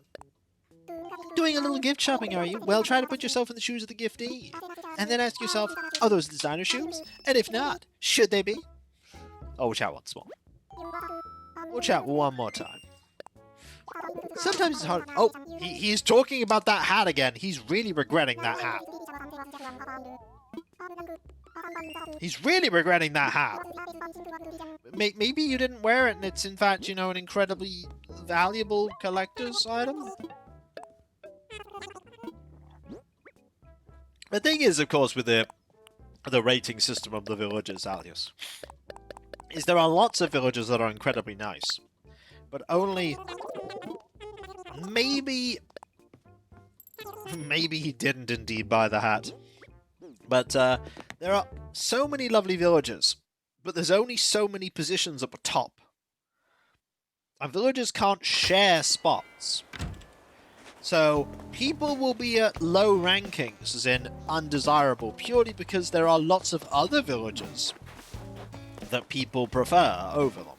Doing a little gift shopping, are you? Well, try to put yourself in the shoes of the giftee. And then ask yourself, are those designer shoes? And if not, should they be? Oh, we'll chat once more. We'll chat one more time. Sometimes it's hard... Oh, he's talking about that hat again. He's really regretting that hat. He's really regretting that hat. Maybe you didn't wear it and it's in fact, you know, an incredibly valuable collector's item? The thing is, of course, with the rating system of the villagers, Alias, is there are lots of villagers that are incredibly nice, but only maybe he didn't indeed buy the hat. But there are so many lovely villagers, but there's only so many positions at the top, and villagers can't share spots. So, people will be at low rankings, as in undesirable, purely because there are lots of other villagers that people prefer over them.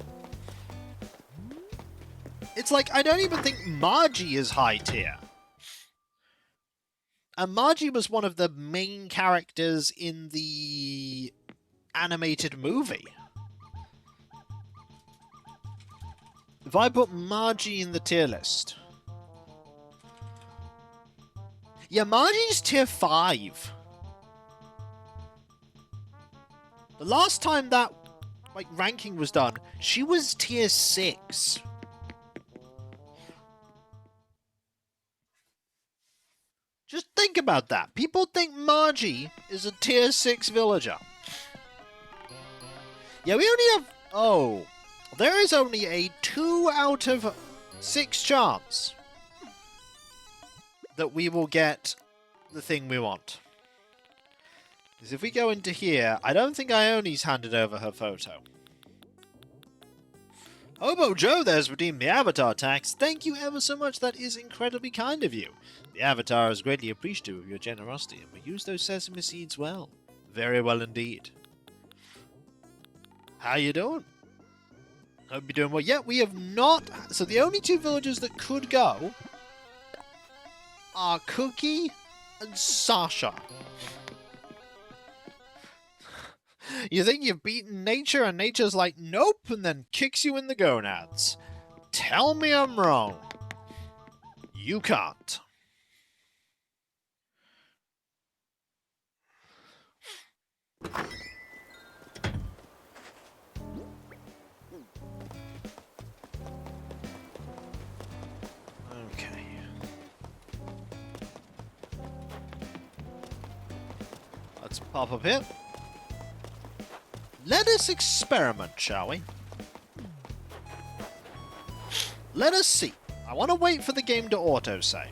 It's like, I don't even think Margie is high tier. And Margie was one of the main characters in the animated movie. If I put Margie in the tier list... Yeah, Margie's tier 5. The last time that, like, ranking was done, she was tier 6. Just think about that. People think Margie is a tier 6 villager. Yeah, we only have... Oh. There is only a 2 out of 6 chance that we will get the thing we want. Because if we go into here, I don't think Ione's handed over her photo. Hobo Joe there's redeemed the avatar tax. Thank you ever so much. That is incredibly kind of you. The avatar is greatly appreciative of your generosity, and we use those sesame seeds well. Very well indeed. How you doing? Hope you're doing well. Yeah, we have not... So the only 2 villagers that could go are Cookie and Sasha. You think you've beaten nature, and nature's like, nope, and then kicks you in the gonads. Tell me I'm wrong. You can't. Okay. Let's pop up here. Let us experiment, shall we? Let us see. I want to wait for the game to autosave.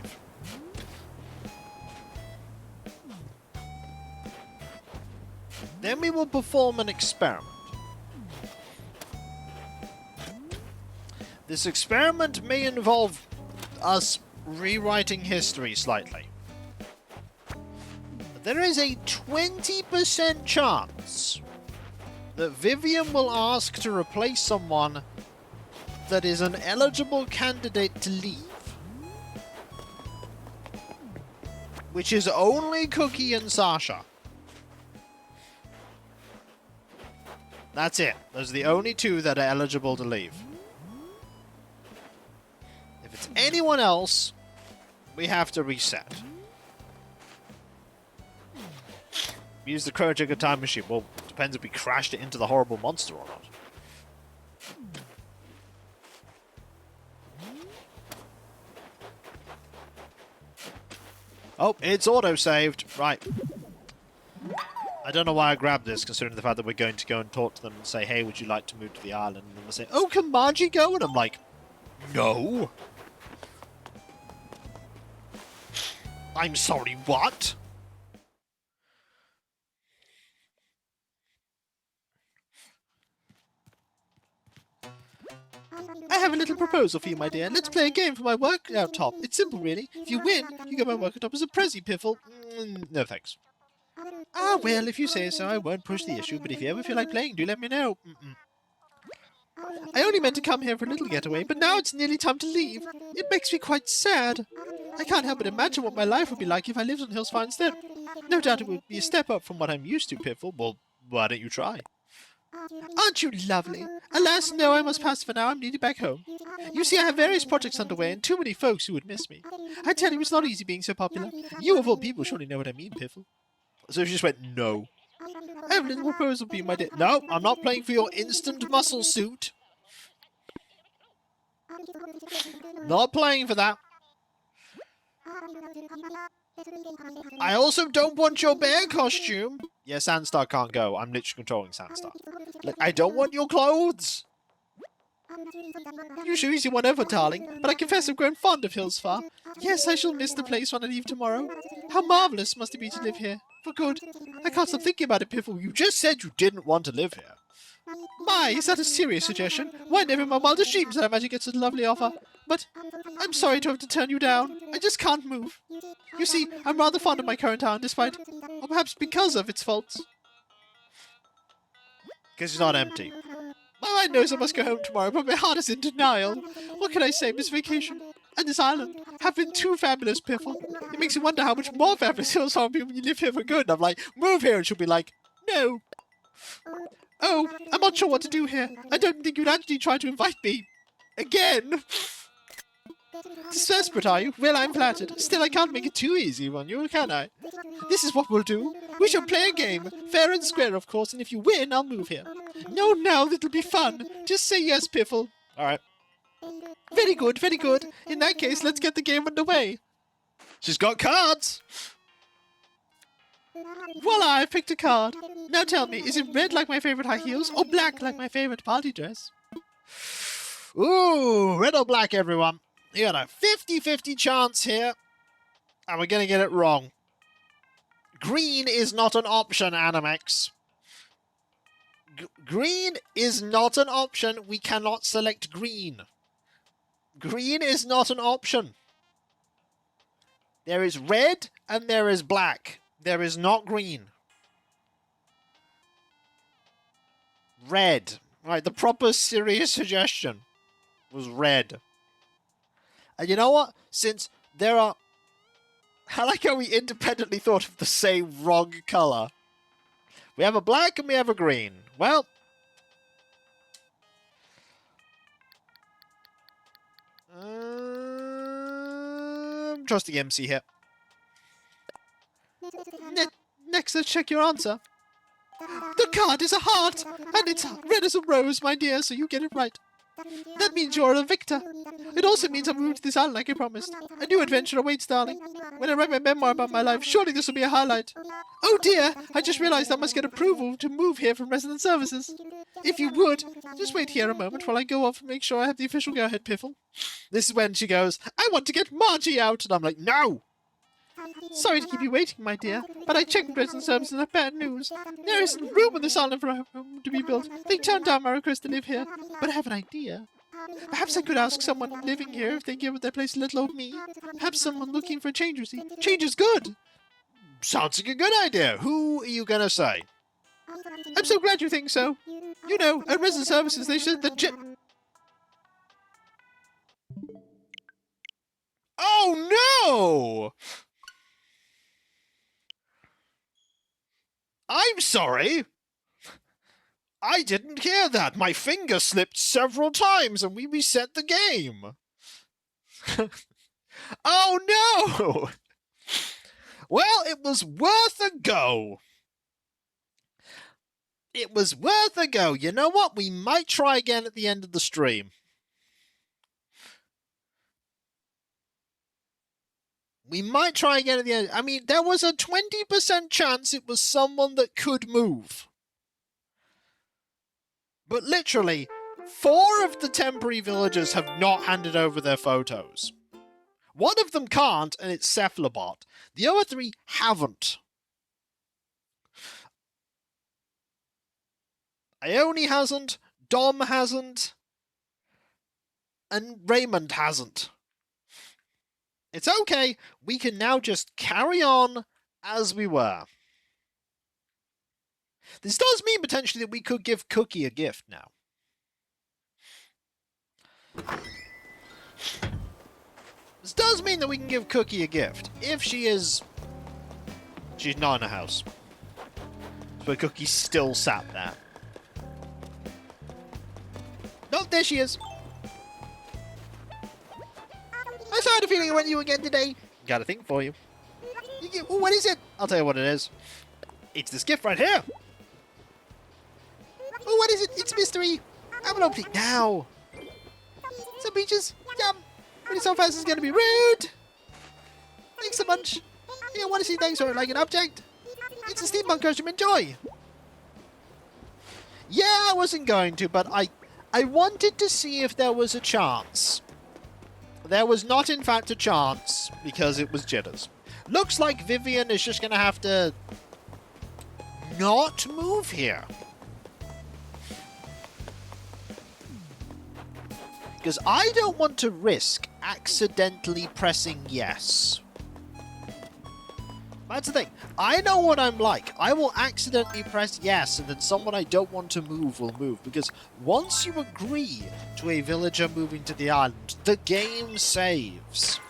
Then we will perform an experiment. This experiment may involve us rewriting history slightly. But there is a 20% chance that Vivian will ask to replace someone that is an eligible candidate to leave. Which is only Cookie and Sasha. That's it. Those are the only 2 that are eligible to leave. If it's anyone else, we have to reset. Use the Chrono Trigger time machine. Well, depends if we crashed it into the horrible monster or not. Oh, it's auto-saved. Right. I don't know why I grabbed this, considering the fact that we're going to go and talk to them and say, hey, would you like to move to the island? And they'll say, oh, can Margie go? And I'm like, no. I'm sorry, what? I have a little proposal for you, my dear. Let's play a game for my workout top. It's simple, really. If you win, you get my workout top as a prezi, Piffle. No thanks. Ah, well, if you say so, I won't push the issue, but if you ever feel like playing, do let me know. I only meant to come here for a little getaway, but now it's nearly time to leave. It makes me quite sad. I can't help but imagine what my life would be like if I lived on Hills Far instead. No doubt it would be a step up from what I'm used to, Piffle. Well, why don't you try? Aren't you lovely? Alas, no, I must pass for now. I'm needed back home. You see, I have various projects underway and too many folks who would miss me. I tell you, it's not easy being so popular. You, of all people, surely know what I mean, Piffle. So she just went, no. I have a little proposal for you, my dear. No, I'm not playing for your instant muscle suit. Not playing for that. I also don't want your bear costume. Yeah, Sandstar can't go. I'm literally controlling Sandstar. Look, I don't want your clothes. You should use your whatever, darling, but I confess I've grown fond of Hills Far. Yes, I shall miss the place when I leave tomorrow. How marvellous must it be to live here. For good. I can't stop thinking about it, Piffle. You just said you didn't want to live here. My, is that a serious suggestion? Why, never in my wildest dreams did I imagine get such a lovely offer. But I'm sorry to have to turn you down. I just can't move. You see, I'm rather fond of my current town, despite, or perhaps because of its faults. Because it's not empty. My mind knows I must go home tomorrow, but my heart is in denial. What can I say? This vacation and this island have been too fabulous, Piffle. It makes you wonder how much more fabulous Hills Far will be when you live here for good. And I'm like, move here, and she'll be like, no. Oh, I'm not sure what to do here. I don't think you'd actually try to invite me again. Desperate, are you? Well, I'm flattered. Still, I can't make it too easy on you, can I? This is what we'll do. We shall play a game. Fair and square, of course, and if you win, I'll move here. No, now, it'll be fun. Just say yes, Piffle. All right. Very good, very good. In that case, let's get the game underway. She's got cards. Voila, I picked a card. Now tell me, is it red like my favorite high heels or black like my favorite party dress? Ooh, red or black, everyone. You got a 50-50 chance here, and we're going to get it wrong. Green is not an option, Animex. Green is not an option. We cannot select green. Green is not an option. There is red and there is black. There is not green. Red. Right, the proper serious suggestion was red. And you know what? Since there are... I like how we independently thought of the same wrong colour. We have a black and we have a green. Well... I'm trusting MC here. Next, let's check your answer. The card is a heart, and it's red as a rose, my dear, so you get it right. That means you're a victor. It also means I'm moving to this island like I promised. A new adventure awaits, darling. When I write my memoir about my life, surely this will be a highlight. Oh dear, I just realized I must get approval to move here from resident services. If you would, just wait here a moment while I go off and make sure I have the official go-ahead, Piffle. This is when she goes, I want to get Margie out, and I'm like, no! Sorry to keep you waiting, my dear, but I checked with resident services and have bad news. There isn't room in this island for a home to be built. They turned down my request to live here, but I have an idea. Perhaps I could ask someone living here if they give their place a little old me. Perhaps someone looking for a change, you see. Change is good! Sounds like a good idea. Who are you gonna say? I'm so glad you think so. You know, at resident services they said that Oh no! I'm sorry. I didn't hear that. My finger slipped several times and we reset the game. Oh no! Well, it was worth a go. It was worth a go. You know what? We might try again at the end of the stream. We might try again at the end. I mean, there was a 20% chance it was someone that could move. But literally, 4 of the temporary villagers have not handed over their photos. One of them can't, and it's Cephalobot. The other 3 haven't. Ione hasn't, Dom hasn't, and Raymond hasn't. It's okay. We can now just carry on as we were. This does mean potentially that we could give Cookie a gift now. This does mean that we can give Cookie a gift. If she is... She's not in a house. But Cookie's still sat there. Nope, there she is. I started feeling around you again today. Got a thing for you. What is it? I'll tell you what it is. It's this gift right here. Oh, what is it? It's mystery. I will open it now. Some peaches. Yum. But it's so fast it's going to be rude. Thanks a bunch. You want to see things or like an object? It's a steampunk costume. Enjoy. Yeah, I wasn't going to, but I wanted to see if there was a chance. There was not, in fact, a chance, because it was jitters. Looks like Vivian is just going to have to not move here. Because I don't want to risk accidentally pressing yes. That's the thing. I know what I'm like. I will accidentally press yes, and then someone I don't want to move will move. Because once you agree to a villager moving to the island, the game saves.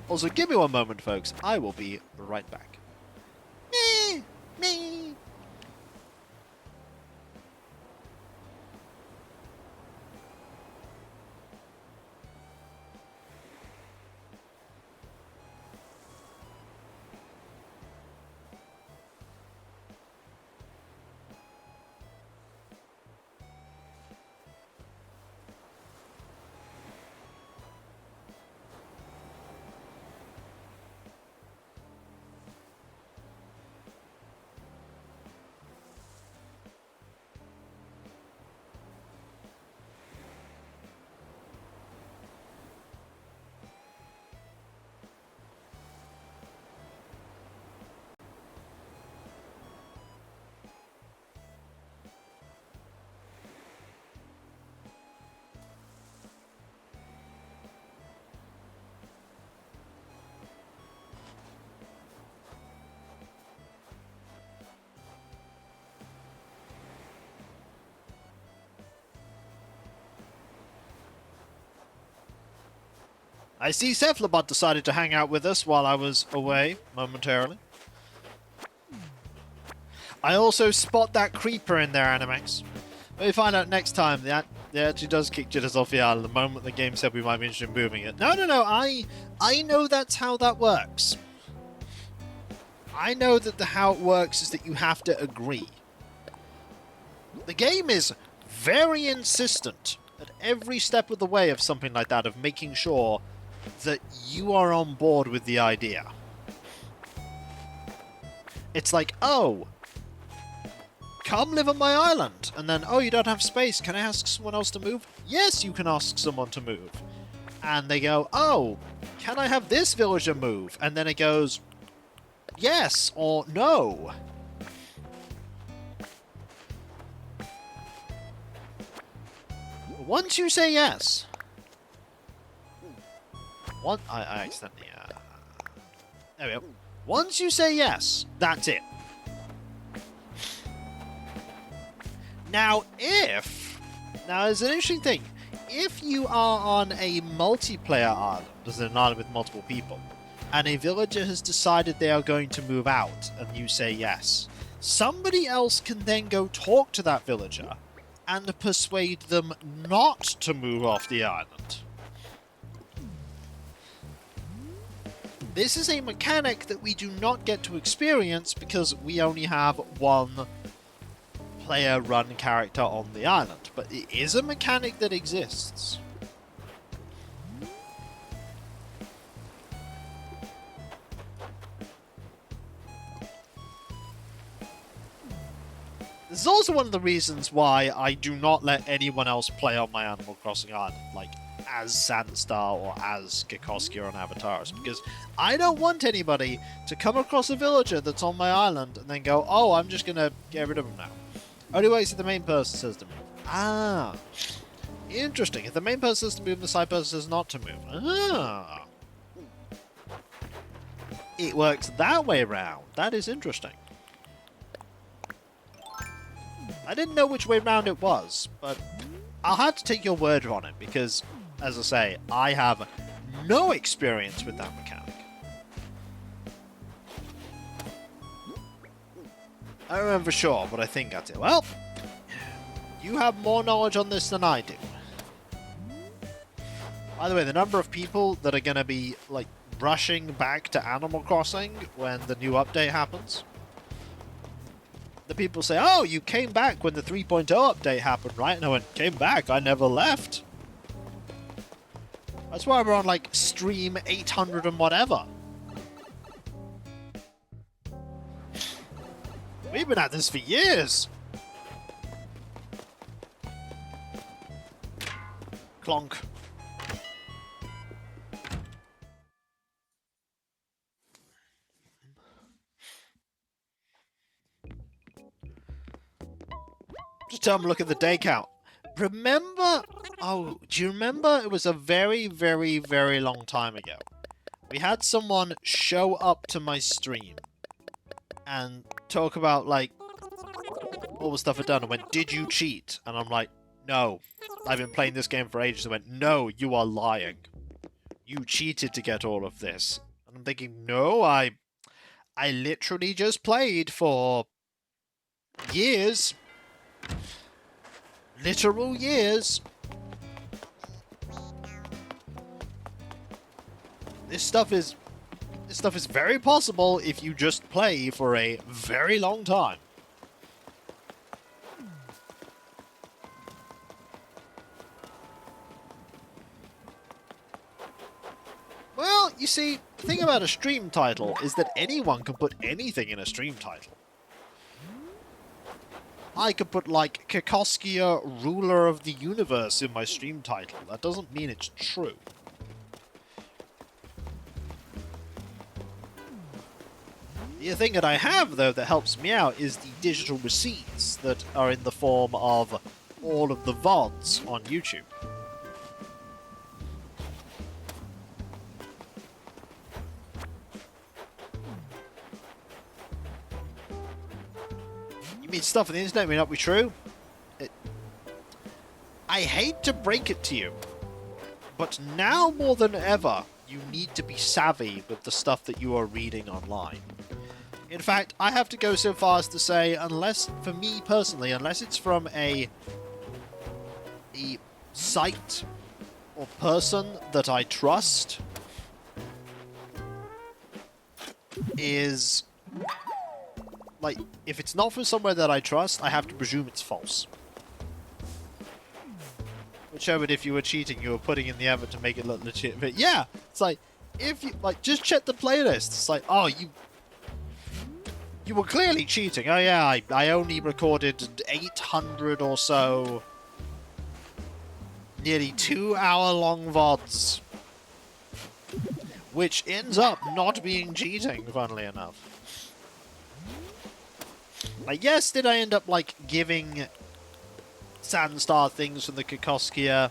Also, give me one moment, folks. I will be right back. Me. I see Cephalobot decided to hang out with us while I was away, momentarily. I also spot that creeper in there, Animax. We find out next time that it actually does kick jitters off the island the moment the game said we might be interested in moving it. No, I know that's how that works. I know that how it works is that you have to agree. The game is very insistent at every step of the way of something like that, of making sure that you are on board with the idea. It's like, oh, come live on my island. And then, oh, you don't have space. Can I ask someone else to move? Yes, you can ask someone to move. And they go, oh, can I have this villager move? And then it goes, yes or no. Once you say yes, I accidentally. There we go. Once you say yes, that's it. Now, there's an interesting thing. If you are on a multiplayer island, as in an island with multiple people, and a villager has decided they are going to move out, and you say yes, somebody else can then go talk to that villager and persuade them not to move off the island. This is a mechanic that we do not get to experience because we only have one player-run character on the island, but it is a mechanic that exists. This is also one of the reasons why I do not let anyone else play on my Animal Crossing island, like as Sandstar or as Gikoskia on Avatars, because I don't want anybody to come across a villager that's on my island and then go, oh, I'm just gonna get rid of him now. Only works if the main person says to move. Ah, interesting. If the main person says to move, the side person says not to move. Ah. It works that way round. That is interesting. I didn't know which way round it was, but I'll have to take your word on it because, as I say, I have no experience with that mechanic. I don't remember for sure, but I think that's it. Well, you have more knowledge on this than I do. By the way, the number of people that are going to be, like, rushing back to Animal Crossing when the new update happens. The people say, oh, you came back when the 3.0 update happened, right? And I went, came back? I never left. That's why we're on, like, stream 800 and whatever. We've been at this for years. Clonk. Just tell them to look at the day count. Remember? Oh, do you remember? It was a very, very, very long time ago. We had someone show up to my stream and talk about, like, all the stuff I'd done, and went, did you cheat? And I'm like, no. I've been playing this game for ages. I went, no, you are lying. You cheated to get all of this. And I'm thinking, no, I literally just played for years. Literal years. This stuff is very possible if you just play for a very long time. Well, you see, the thing about a stream title is that anyone can put anything in a stream title. I could put, like, Gikoskia, Ruler of the Universe in my stream title. That doesn't mean it's true. The thing that I have, though, that helps me out is the digital receipts that are in the form of all of the VODs on YouTube. You mean stuff on the internet may not be true? I hate to break it to you, But now more than ever, you need to be savvy with the stuff that you are reading online. In fact, I have to go so far as to say, unless, for me personally, unless it's from a site or person that I trust, is... like, if it's not from somewhere that I trust, I have to presume it's false. Which showed if you were cheating, you were putting in the effort to make it look legit. But yeah, it's like, if you, like, just check the playlist. It's like, oh, you were clearly cheating. Oh yeah, I only recorded 800 or so nearly 2-hour-long VODs. Which ends up not being cheating, funnily enough. Like, yes, did I end up, like, giving Sandstar things from the Kokoskia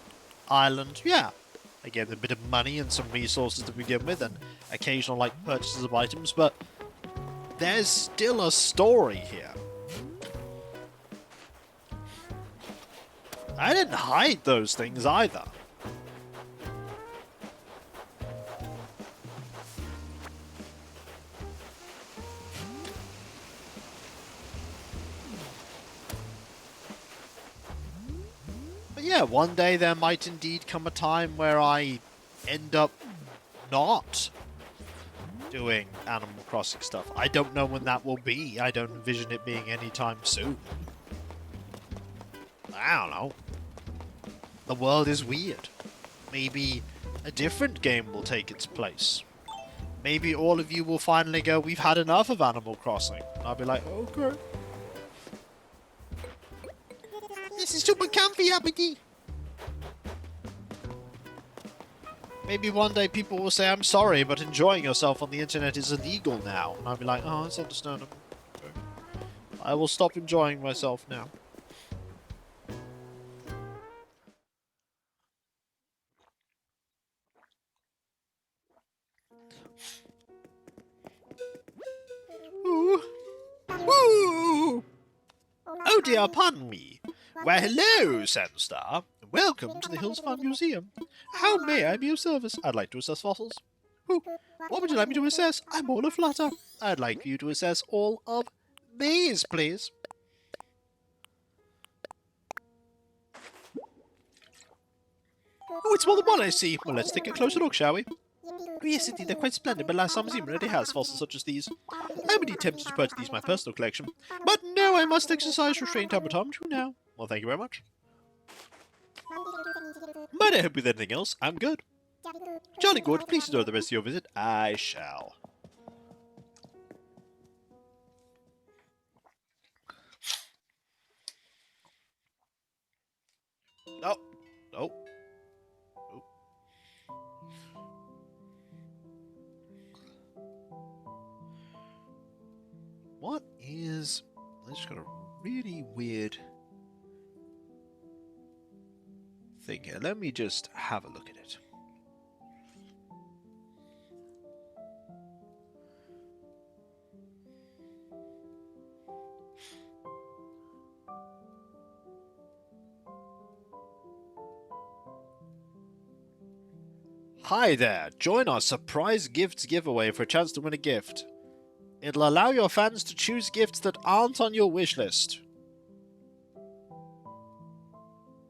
Island? Yeah. I gave them a bit of money and some resources to begin with, and occasional, like, purchases of items, but there's still a story here. I didn't hide those things either. But yeah, one day there might indeed come a time where I end up not doing Animal Crossing stuff. I don't know when that will be. I don't envision it being anytime soon. I don't know. The world is weird. Maybe a different game will take its place. Maybe all of you will finally go, we've had enough of Animal Crossing. And I'll be like, okay. This is super comfy, uppity. Maybe one day people will say, I'm sorry, but enjoying yourself on the internet is illegal now. And I'll be like, oh, that's understandable. Okay. I will stop enjoying myself now. Ooh. Ooh. Oh dear, pardon me. Why, hello, Sandstar. Welcome to the Hills Farm Museum. How may I be of service? I'd like to assess fossils. Ooh, what would you like me to assess? I'm all aflutter. I'd like you to assess all of these, please. Oh, it's more than one, I see. Well, let's take a closer look, shall we? Oh, yes, indeed, they're quite splendid, but last summer's museum already has fossils such as these. I would be tempted to purchase these in my personal collection, but no, I must exercise restraint on to now. Well, thank you very much. Might I help with anything else? I'm good. Jolly good. Please enjoy the rest of your visit. I shall. No. No. No. What is... I just got a really weird thing here. Let me just have a look at it. Hi there! Join our surprise gifts giveaway for a chance to win a gift. It'll allow your fans to choose gifts that aren't on your wish list.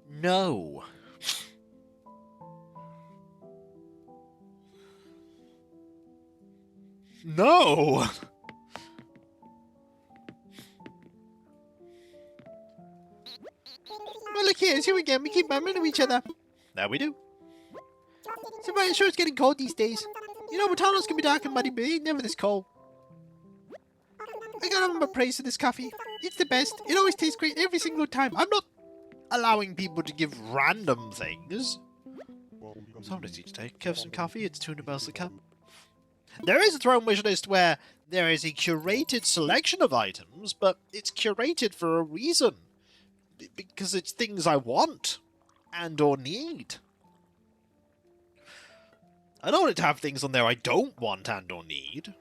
No. No! Well, look here, here we go. We keep bumping into each other. There we do. So, I'm sure it's getting cold these days. You know, Botanos can be dark and muddy, but it ain't never this cold. I got nothing but praise for this coffee. It's the best. It always tastes great every single time. I'm not allowing people to give random things. So what does each day? Have some coffee? It's 200 bells a cup. There is a throne wish list where there is a curated selection of items, but it's curated for a reason. Because it's things I want and or need. I don't want it to have things on there I don't want and or need.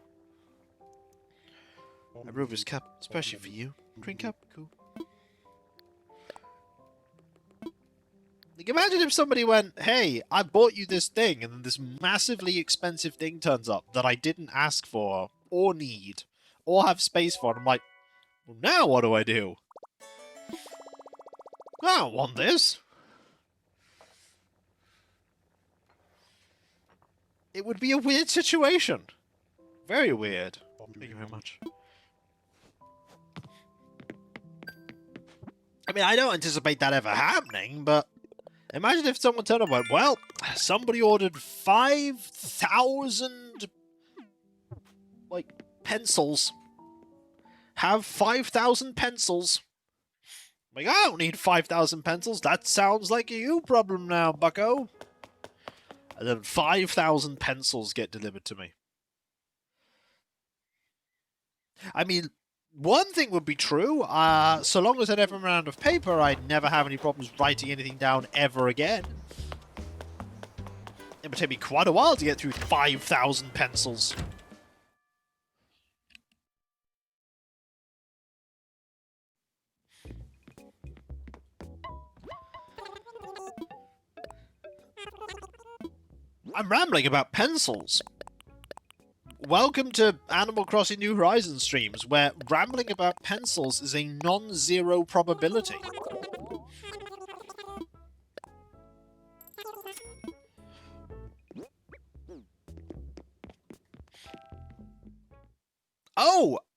A Rover's cup, especially for you. Drink up, cool. Like, imagine if somebody went, hey, I bought you this thing, and then this massively expensive thing turns up that I didn't ask for, or need, or have space for, and I'm like, well, now what do I do? I don't want this. It would be a weird situation. Very weird. Thank you very much. I mean, I don't anticipate that ever happening, but imagine if someone turned up and went, well, somebody ordered 5,000, like, pencils. Have 5,000 pencils. Like, I don't need 5,000 pencils. That sounds like a you problem now, bucko. And then 5,000 pencils get delivered to me. I mean, one thing would be true. So long as I never ran out of paper, I'd never have any problems writing anything down ever again. It would take me quite a while to get through 5,000 pencils. I'm rambling about pencils. Welcome to Animal Crossing New Horizons streams, where rambling about pencils is a non-zero probability.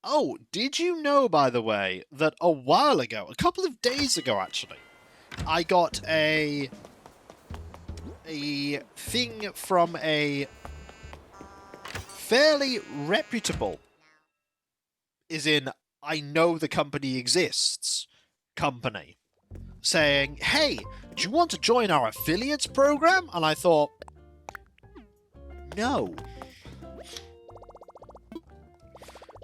Oh, did you know, by the way, that a while ago, a couple of days ago actually, I got a thing from a fairly reputable, as in, I know the company exists, company, saying, hey, do you want to join our affiliates program? And I thought, no.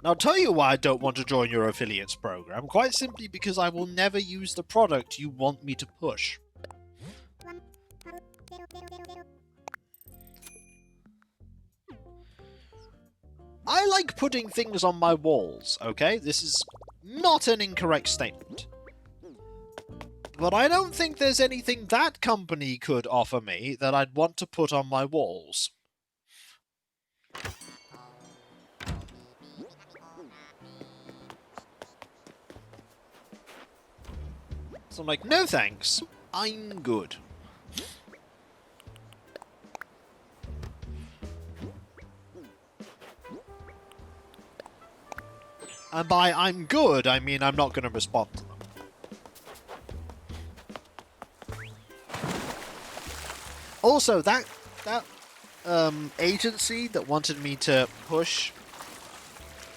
Now, I'll tell you why I don't want to join your affiliates program, quite simply because I will never use the product you want me to push. I like putting things on my walls, okay? This is not an incorrect statement. But I don't think there's anything that company could offer me that I'd want to put on my walls. So I'm like, no thanks, I'm good. And by I'm good, I mean I'm not going to respond to them. Also, that agency that wanted me to push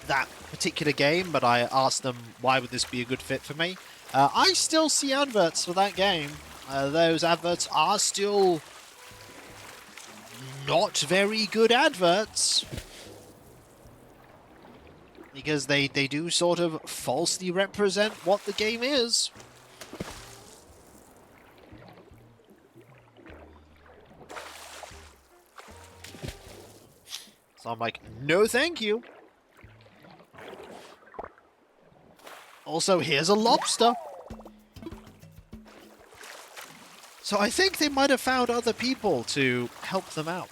that particular game, but I asked them why would this be a good fit for me. I still see adverts for that game. Those adverts are still not very good adverts. Because they do sort of falsely represent what the game is. So I'm like, no thank you. Also, here's a lobster. So I think they might have found other people to help them out.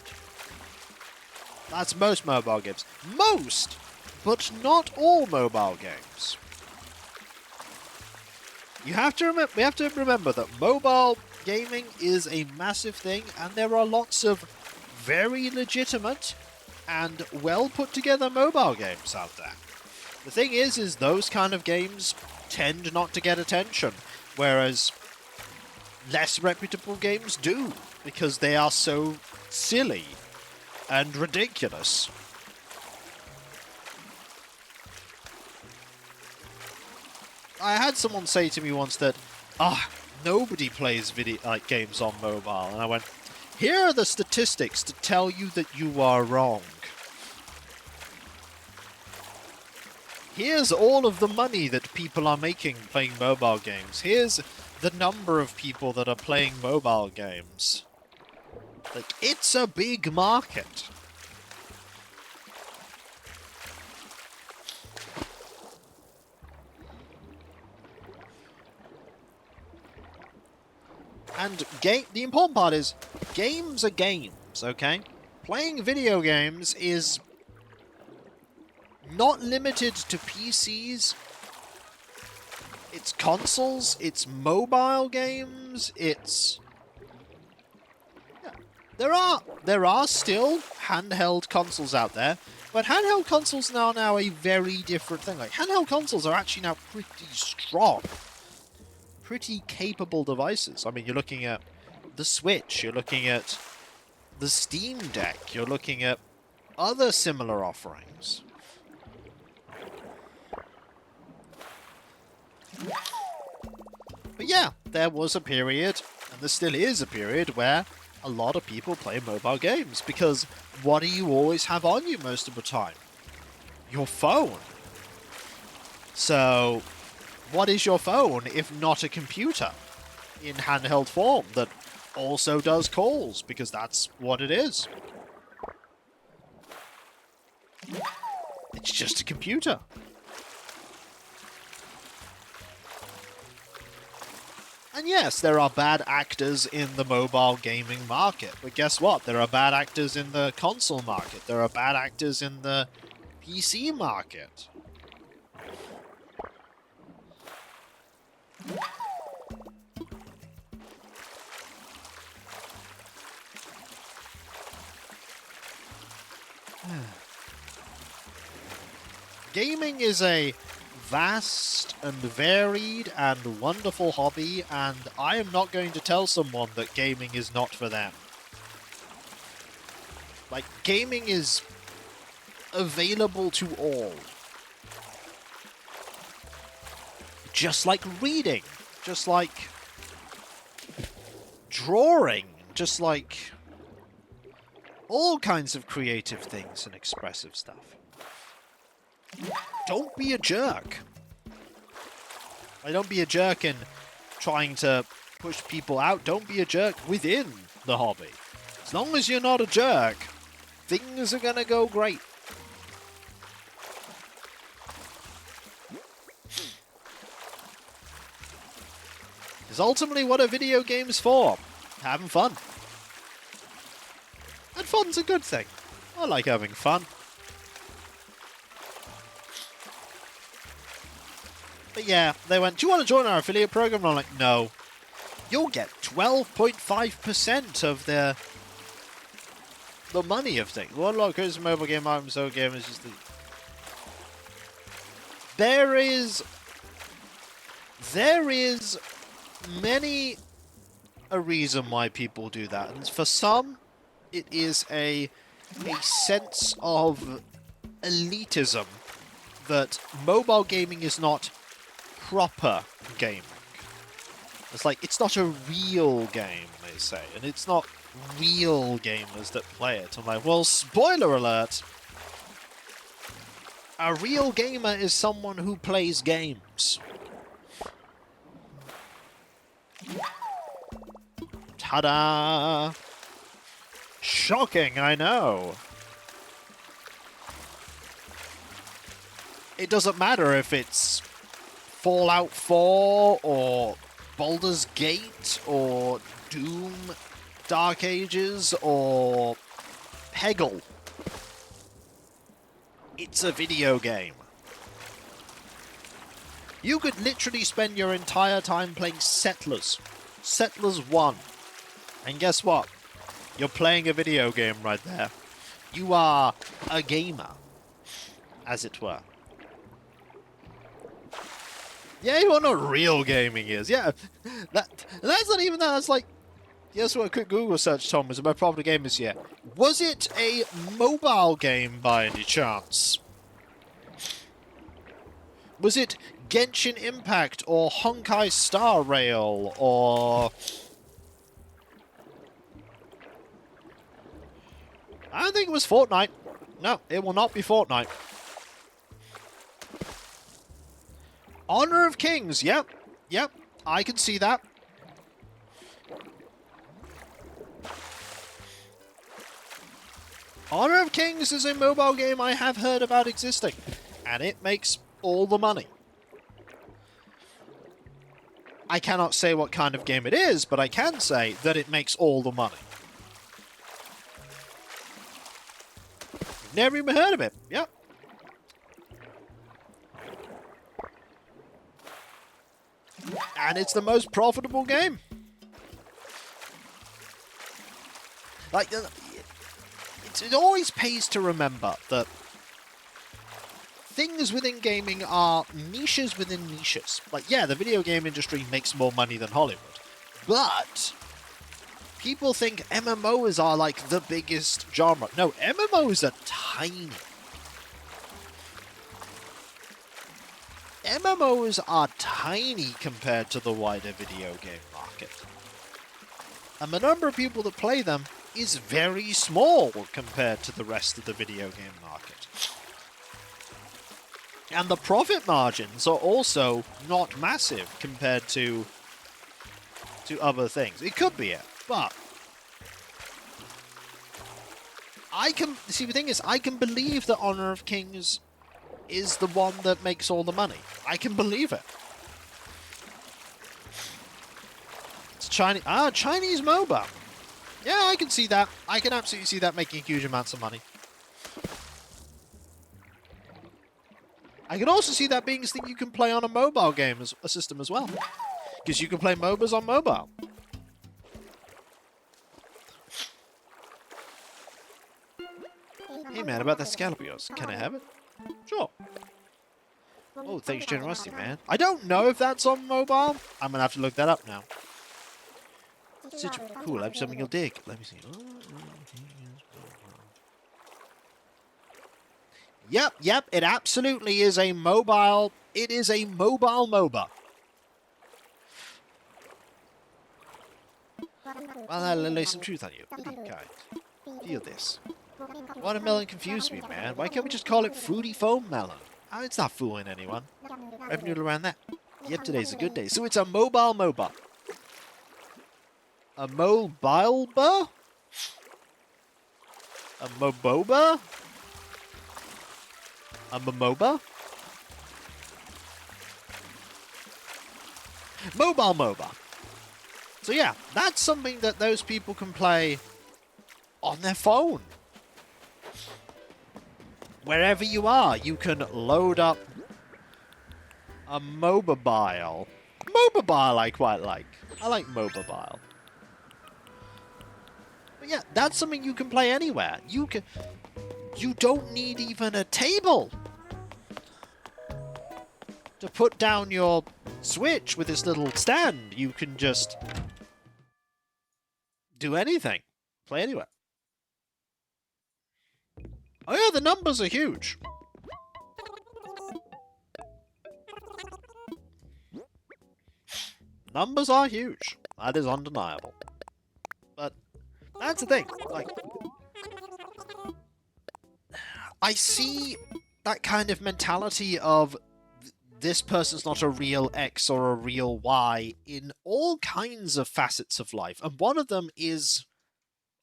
That's most mobile games. Most! But not all mobile games. We have to remember that mobile gaming is a massive thing, and there are lots of very legitimate and well put together mobile games out there. The thing is those kind of games tend not to get attention, whereas less reputable games do, because they are so silly and ridiculous. I had someone say to me once that, nobody plays games on mobile, and I went, here are the statistics to tell you that you are wrong. Here's all of the money that people are making playing mobile games. Here's the number of people that are playing mobile games. Like, it's a big market. And the important part is, games are games, okay? Playing video games is not limited to PCs. It's consoles, it's mobile games, it's... Yeah. There are still handheld consoles out there, but handheld consoles are now a very different thing. Like, handheld consoles are actually now pretty strong. Pretty capable devices. I mean, you're looking at the Switch, you're looking at the Steam Deck, you're looking at other similar offerings. But yeah, there was a period, and there still is a period, where a lot of people play mobile games, because what do you always have on you most of the time? Your phone. So, what is your phone if not a computer in handheld form that also does calls, because that's what it is. It's just a computer. And yes, there are bad actors in the mobile gaming market, but guess what? There are bad actors in the console market. There are bad actors in the PC market. Gaming is a vast and varied and wonderful hobby, and I am not going to tell someone that gaming is not for them. Like, gaming is available to all. Just like reading, just like drawing, just like all kinds of creative things and expressive stuff. Don't be a jerk. Like, don't be a jerk in trying to push people out. Don't be a jerk within the hobby. As long as you're not a jerk, things are gonna go great. Because ultimately, what are video games for? Having fun. And fun's a good thing. I like having fun. But yeah, they went, do you want to join our affiliate program? And I'm like, no. You'll get 12.5% of the money of things. Well, look, here's a mobile game, item, so game is just the... There is many a reason why people do that. And for some, it is a sense of elitism that mobile gaming is not proper gaming. It's like, it's not a real game, they say, and it's not real gamers that play it. I'm like, well, spoiler alert! A real gamer is someone who plays games. Ta-da! Shocking, I know. It doesn't matter if it's Fallout 4 or Baldur's Gate or Doom, Dark Ages or Peggle. It's a video game. You could literally spend your entire time playing Settlers. Settlers 1. And guess what? You're playing a video game right there. You are a gamer, as it were. Yeah, you want to know what real gaming is. Yeah, that's not even that. That's like, guess what a quick Google search, Tom, was about proper gamers yet. Was it a mobile game by any chance? Was it Genshin Impact or Honkai Star Rail or... I don't think it was Fortnite. No, it will not be Fortnite. Honor of Kings, yep, I can see that. Honor of Kings is a mobile game I have heard about existing, and it makes all the money. I cannot say what kind of game it is, but I can say that it makes all the money. Never even heard of it. Yep. And it's the most profitable game. Like, it always pays to remember that things within gaming are niches within niches. Like, yeah, the video game industry makes more money than Hollywood, but people think MMOs are like the biggest genre. No, MMOs are tiny. MMOs are tiny compared to the wider video game market. And the number of people that play them is very small compared to the rest of the video game market. And the profit margins are also not massive compared to other things. It could be it, but I can see, the thing is, I can believe that Honor of Kings is the one that makes all the money. I can believe it. It's Chinese MOBA. Yeah, I can see that. I can absolutely see that making huge amounts of money. I can also see that being a thing you can play on a mobile game, a system as well. Because you can play MOBAs on mobile. Hey man, about that scalp of yours. Can I have it? Sure. Oh, thanks for generosity, man. I don't know if that's on mobile. I'm gonna have to look that up now. Cool, I have something you'll dig. Let me see. Yep, it absolutely is a mobile. It is a mobile MOBA. Well, I'll lay some truth on you. Be kind. Feel this. Watermelon confused me, man. Why can't we just call it Fruity Foam Melon? Oh, it's not fooling anyone. I've noodled around that. Yep, today's a good day. So it's a mobile MOBA. A mobile-ba? A moboba? A momoba? Mobile MOBA. So yeah, that's something that those people can play on their phone. Wherever you are, you can load up a mobile. Mobile I quite like. I like mobile. But yeah, that's something you can play anywhere. You don't need even a table to put down your Switch with this little stand. You can just do anything. Play anywhere. Oh yeah, the numbers are huge. Numbers are huge. That is undeniable. But that's the thing. Like, I see that kind of mentality of this person's not a real X or a real Y in all kinds of facets of life. And one of them is,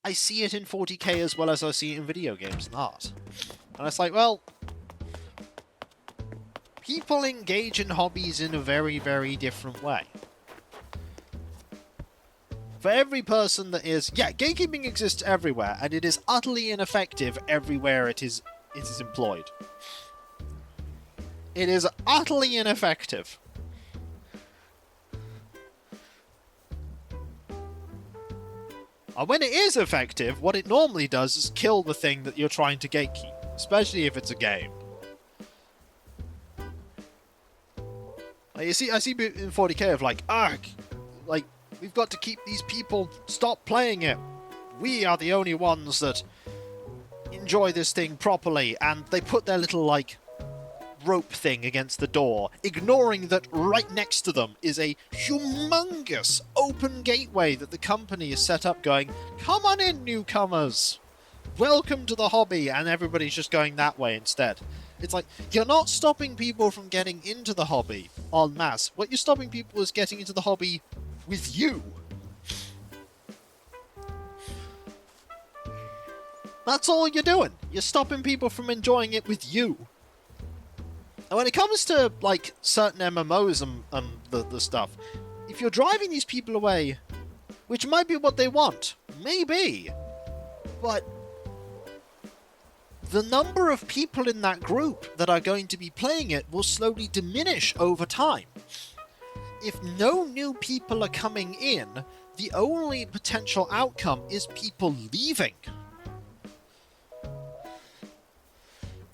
I see it in 40k as well as I see it in video games and art. And it's like, well, people engage in hobbies in a very, very different way. For every person that is... Yeah, gatekeeping exists everywhere, and it is utterly ineffective everywhere it is employed. It is utterly ineffective. And when it is effective, what it normally does is kill the thing that you're trying to gatekeep. Especially if it's a game. Like, I see in 40k of like, like, we've got to keep these people, stop playing it. We are the only ones that enjoy this thing properly. And they put their little, like, rope thing against the door, ignoring that right next to them is a humongous open gateway that the company has set up going, come on in, newcomers. Welcome to the hobby, and everybody's just going that way instead. It's like, you're not stopping people from getting into the hobby en masse. What you're stopping people is getting into the hobby with you. That's all you're doing. You're stopping people from enjoying it with you. And when it comes to, like, certain MMOs and the stuff, if you're driving these people away, which might be what they want, maybe, but the number of people in that group that are going to be playing it will slowly diminish over time. If no new people are coming in, the only potential outcome is people leaving.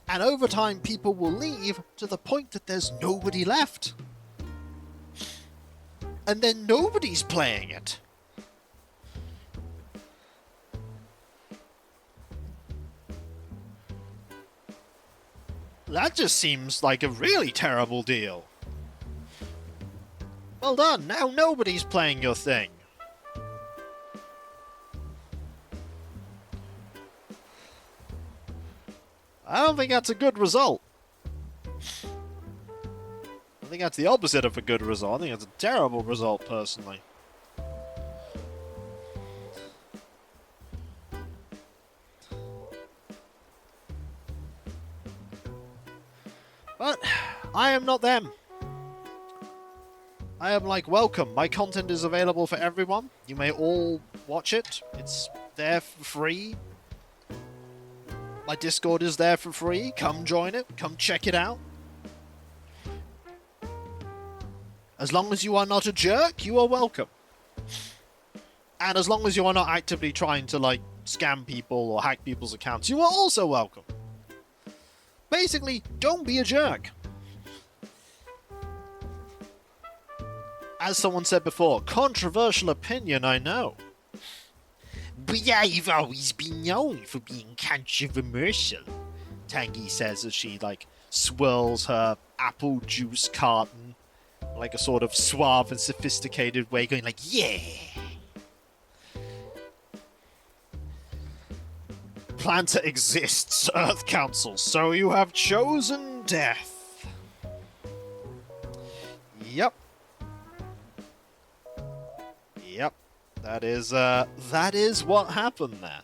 And over time, people will leave to the point that there's nobody left. And then nobody's playing it. That just seems like a really terrible deal. Well done, now nobody's playing your thing. I don't think that's a good result. I think that's the opposite of a good result. I think it's a terrible result, personally. But I am not them. I am like, welcome. My content is available for everyone. You may all watch it. It's there for free. My Discord is there for free. Come join it. Come check it out. As long as you are not a jerk, you are welcome. And as long as you are not actively trying to, like, scam people or hack people's accounts, you are also welcome. Basically, don't be a jerk. As someone said before, controversial opinion, I know. But I've always been known for being controversial, Tangy says as she, like, swirls her apple juice carton, like a sort of suave and sophisticated way, going like, yeah! Planter exists, Earth Council, so you have chosen death. Yep. Yep. That is what happened there.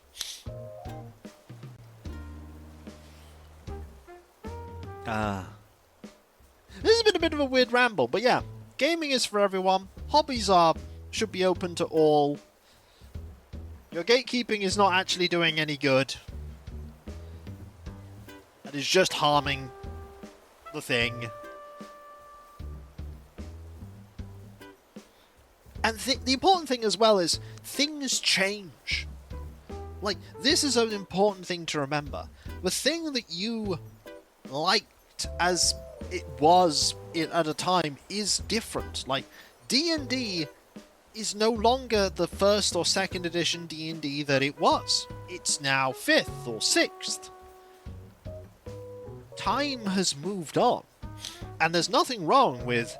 This has been a bit of a weird ramble, but yeah, gaming is for everyone. Hobbies should be open to all. Your gatekeeping is not actually doing any good. It is just harming the thing. And the important thing as well is things change. Like, this is an important thing to remember. The thing that you liked as it was at a time is different. Like, D&D is no longer the first or second edition D&D that it was. It's now 5th or 6th. Time has moved on. And there's nothing wrong with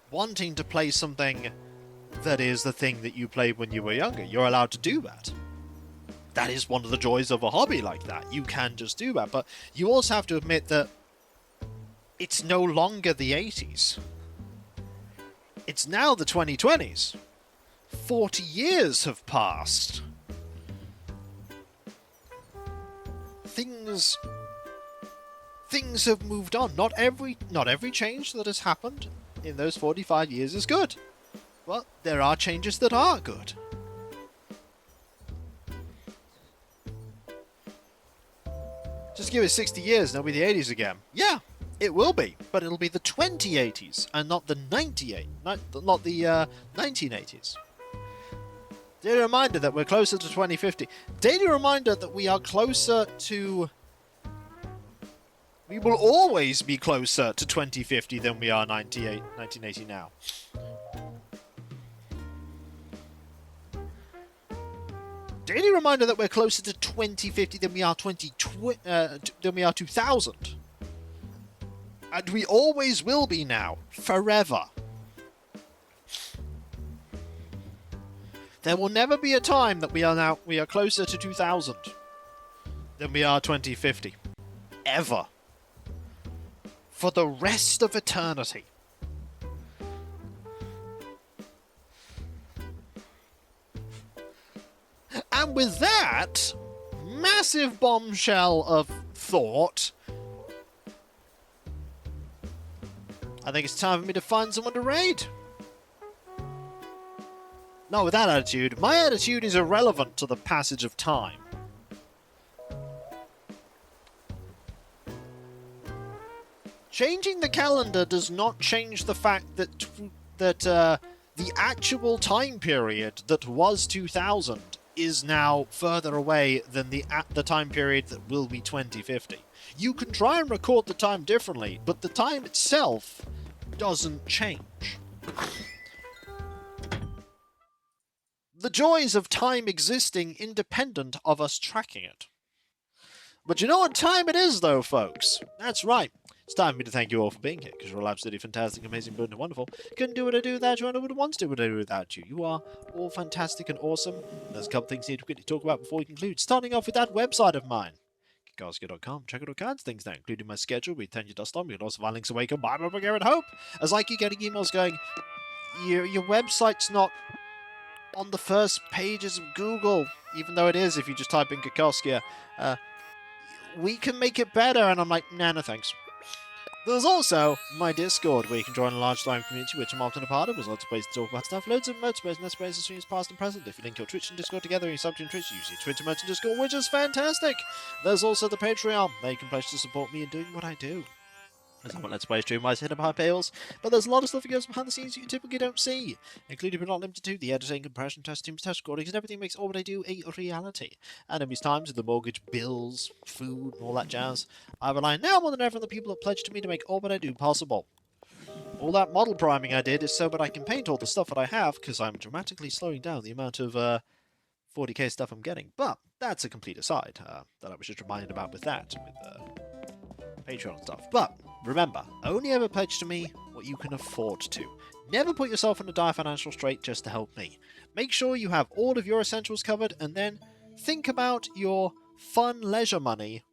wanting to play something that is the thing that you played when you were younger. You're allowed to do that. That is one of the joys of a hobby like that. You can just do that. But you also have to admit that it's no longer the 80s. It's now the 2020s. 40 years have passed. Things have moved on. Not every change that has happened in those 45 years is good. But there are changes that are good. Just give it 60 years and it'll be the 80s again. Yeah, it will be, but it'll be the 2080s and not the 1980s. Daily reminder that we're closer to 2050. Daily reminder that we are closer to... We will always be closer to 2050 than we are 1980 now. Daily reminder that we're closer to 2050 than we are 2000. And we always will be now, forever. There will never be a time that we are closer to 2000 than we are 2050. Ever. For the rest of eternity. And with that massive bombshell of thought, I think it's time for me to find someone to raid. Not with that attitude. My attitude is irrelevant to the passage of time. Changing the calendar does not change the fact that the actual time period that was 2000 is now further away than the time period that will be 2050. You can try and record the time differently, but the time itself doesn't change. The joys of time existing independent of us tracking it. But you know what time it is, though, folks? That's right. It's time for me to thank you all for being here, because you're all absolutely fantastic, amazing, brilliant, and wonderful. Couldn't do what I do without you, and I wouldn't want to do what I do without you. You are all fantastic and awesome. There's a couple things I need to quickly talk about before we conclude. Starting off with that website of mine, Kikoska.com. Check out all kinds of things there, including my schedule, we tend to dust on. We can also find links awaken, Bible, Bulgaria, and Hope. As I keep getting emails going, your website's not on the first pages of Google, even though it is if you just type in Kikoska. We can make it better, and I'm like, nah, no thanks. There's also my Discord, where you can join a large slime community, which I'm often a part of. There's lots of ways to talk about stuff, loads of merch space, and that space as soon as past and present. If you link your Twitch and Discord together, you sub to Twitch, you see Twitter, merch, and Discord, which is fantastic. There's also the Patreon. There you can pledge to support me in doing what I do. There's a Let's Play stream where I hit up high paywalls, but there's a lot of stuff that goes behind the scenes you typically don't see, including but not limited to the editing, compression, testing, test recordings, and everything makes all what I do a reality. And in these times with the mortgage, bills, food, and all that jazz, I rely now more than ever on the people that pledge to me to make all what I do possible. All that model priming I did is so that I can paint all the stuff that I have, because I'm dramatically slowing down the amount of 40k stuff I'm getting. But that's a complete aside that I was just reminded about with that, with Patreon and stuff. But remember, only ever pledge to me what you can afford to. Never put yourself in a dire financial strait just to help me. Make sure you have all of your essentials covered, and then think about your fun leisure money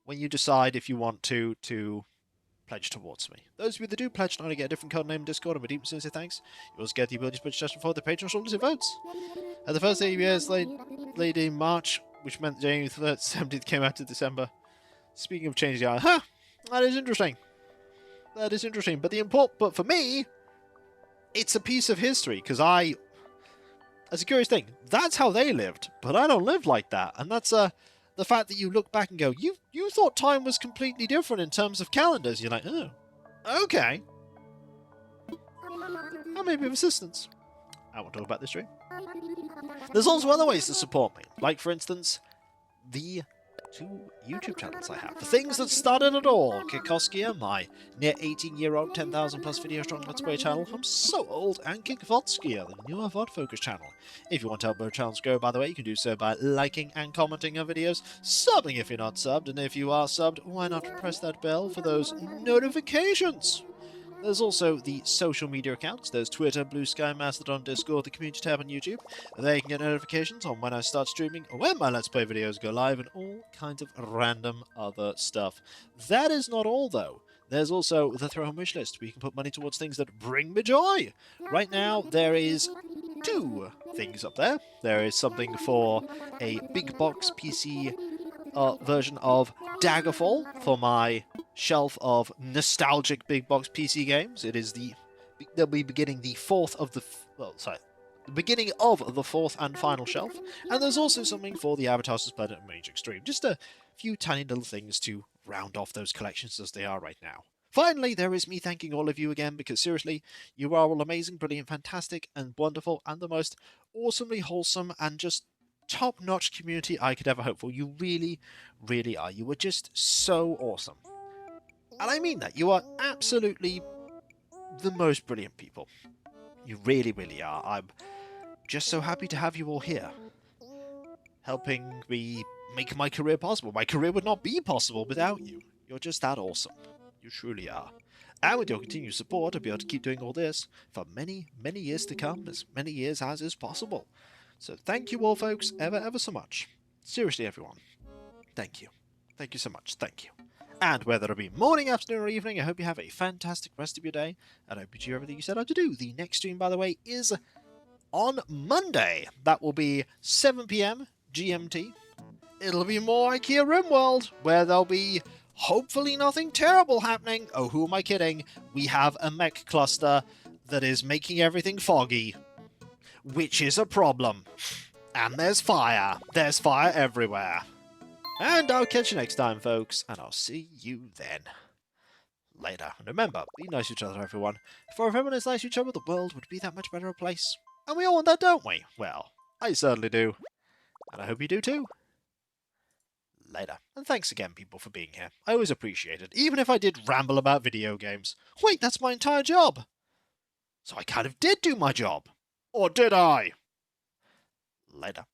when you decide if you want to pledge towards me. Those of you that do pledge not only get a different code name in Discord and redeem soon say thanks, you also get the ability to pledge just before the Patreon shortlist votes. At the first 8 years late in March, which meant January 17th came out to December. Speaking of changing the hour, that is interesting. That is interesting. But for me, it's a piece of history, because that's a curious thing. That's how they lived, but I don't live like that. And that's the fact that you look back and go, you thought time was completely different in terms of calendars. You're like, oh, okay. I may be of assistance. I won't talk about this stream. There's also other ways to support me. Like, for instance, the 2 YouTube channels I have. The things that started it all. Kikoskia, my near 18-year-old 10,000 plus video strong Let's Play channel. I'm so old. And Kikvodskia, the newer VOD focus channel. If you want to help both channels grow, by the way, you can do so by liking and commenting our videos, subbing if you're not subbed, and if you are subbed, why not press that bell for those notifications? There's also the social media accounts. There's Twitter, Blue Sky, Mastodon, Discord, the community tab on YouTube. There you can get notifications on when I start streaming, when my Let's Play videos go live, and all kinds of random other stuff. That is not all, though. There's also the Throw Home Wishlist, where you can put money towards things that bring me joy. Right now, there is 2 things up there. There is something for a big box PC version of Daggerfall for my shelf of nostalgic big box PC games. They'll be beginning the beginning of the 4th and final shelf. And there's also something for the Avatar Suspended and Mage Extreme. Just a few tiny little things to round off those collections as they are right now. Finally, there is me thanking all of you again, because seriously, you are all amazing, brilliant, fantastic, and wonderful, and the most awesomely wholesome and just top-notch community I could ever hope for. You really, really are. You are just so awesome. And I mean that. You are absolutely the most brilliant people. You really, really are. I'm just so happy to have you all here, helping me make my career possible. My career would not be possible without you. You're just that awesome. You truly are. And with your continued support, I'll be able to keep doing all this for many, many years to come, as many years as is possible. So thank you all, folks, ever so much. Seriously, everyone. Thank you. Thank you so much. Thank you. And whether it be morning, afternoon, or evening, I hope you have a fantastic rest of your day, and I hope you do everything you set out to do. The next stream, by the way, is on Monday. That will be 7 PM GMT. It'll be more IKEA RimWorld, where there'll be hopefully nothing terrible happening. Oh, who am I kidding? We have a mech cluster that is making everything foggy. which is a problem. And there's fire. There's fire everywhere. And I'll catch you next time, folks, and I'll see you then. Later. And remember, be nice to each other, everyone. For if everyone is nice to each other, the world would be that much better a place. And we all want that, don't we? Well, I certainly do. And I hope you do too. Later. And thanks again, people, for being here. I always appreciate it, even if I did ramble about video games. Wait, that's my entire job! So I kind of did do my job. Or did I? Later.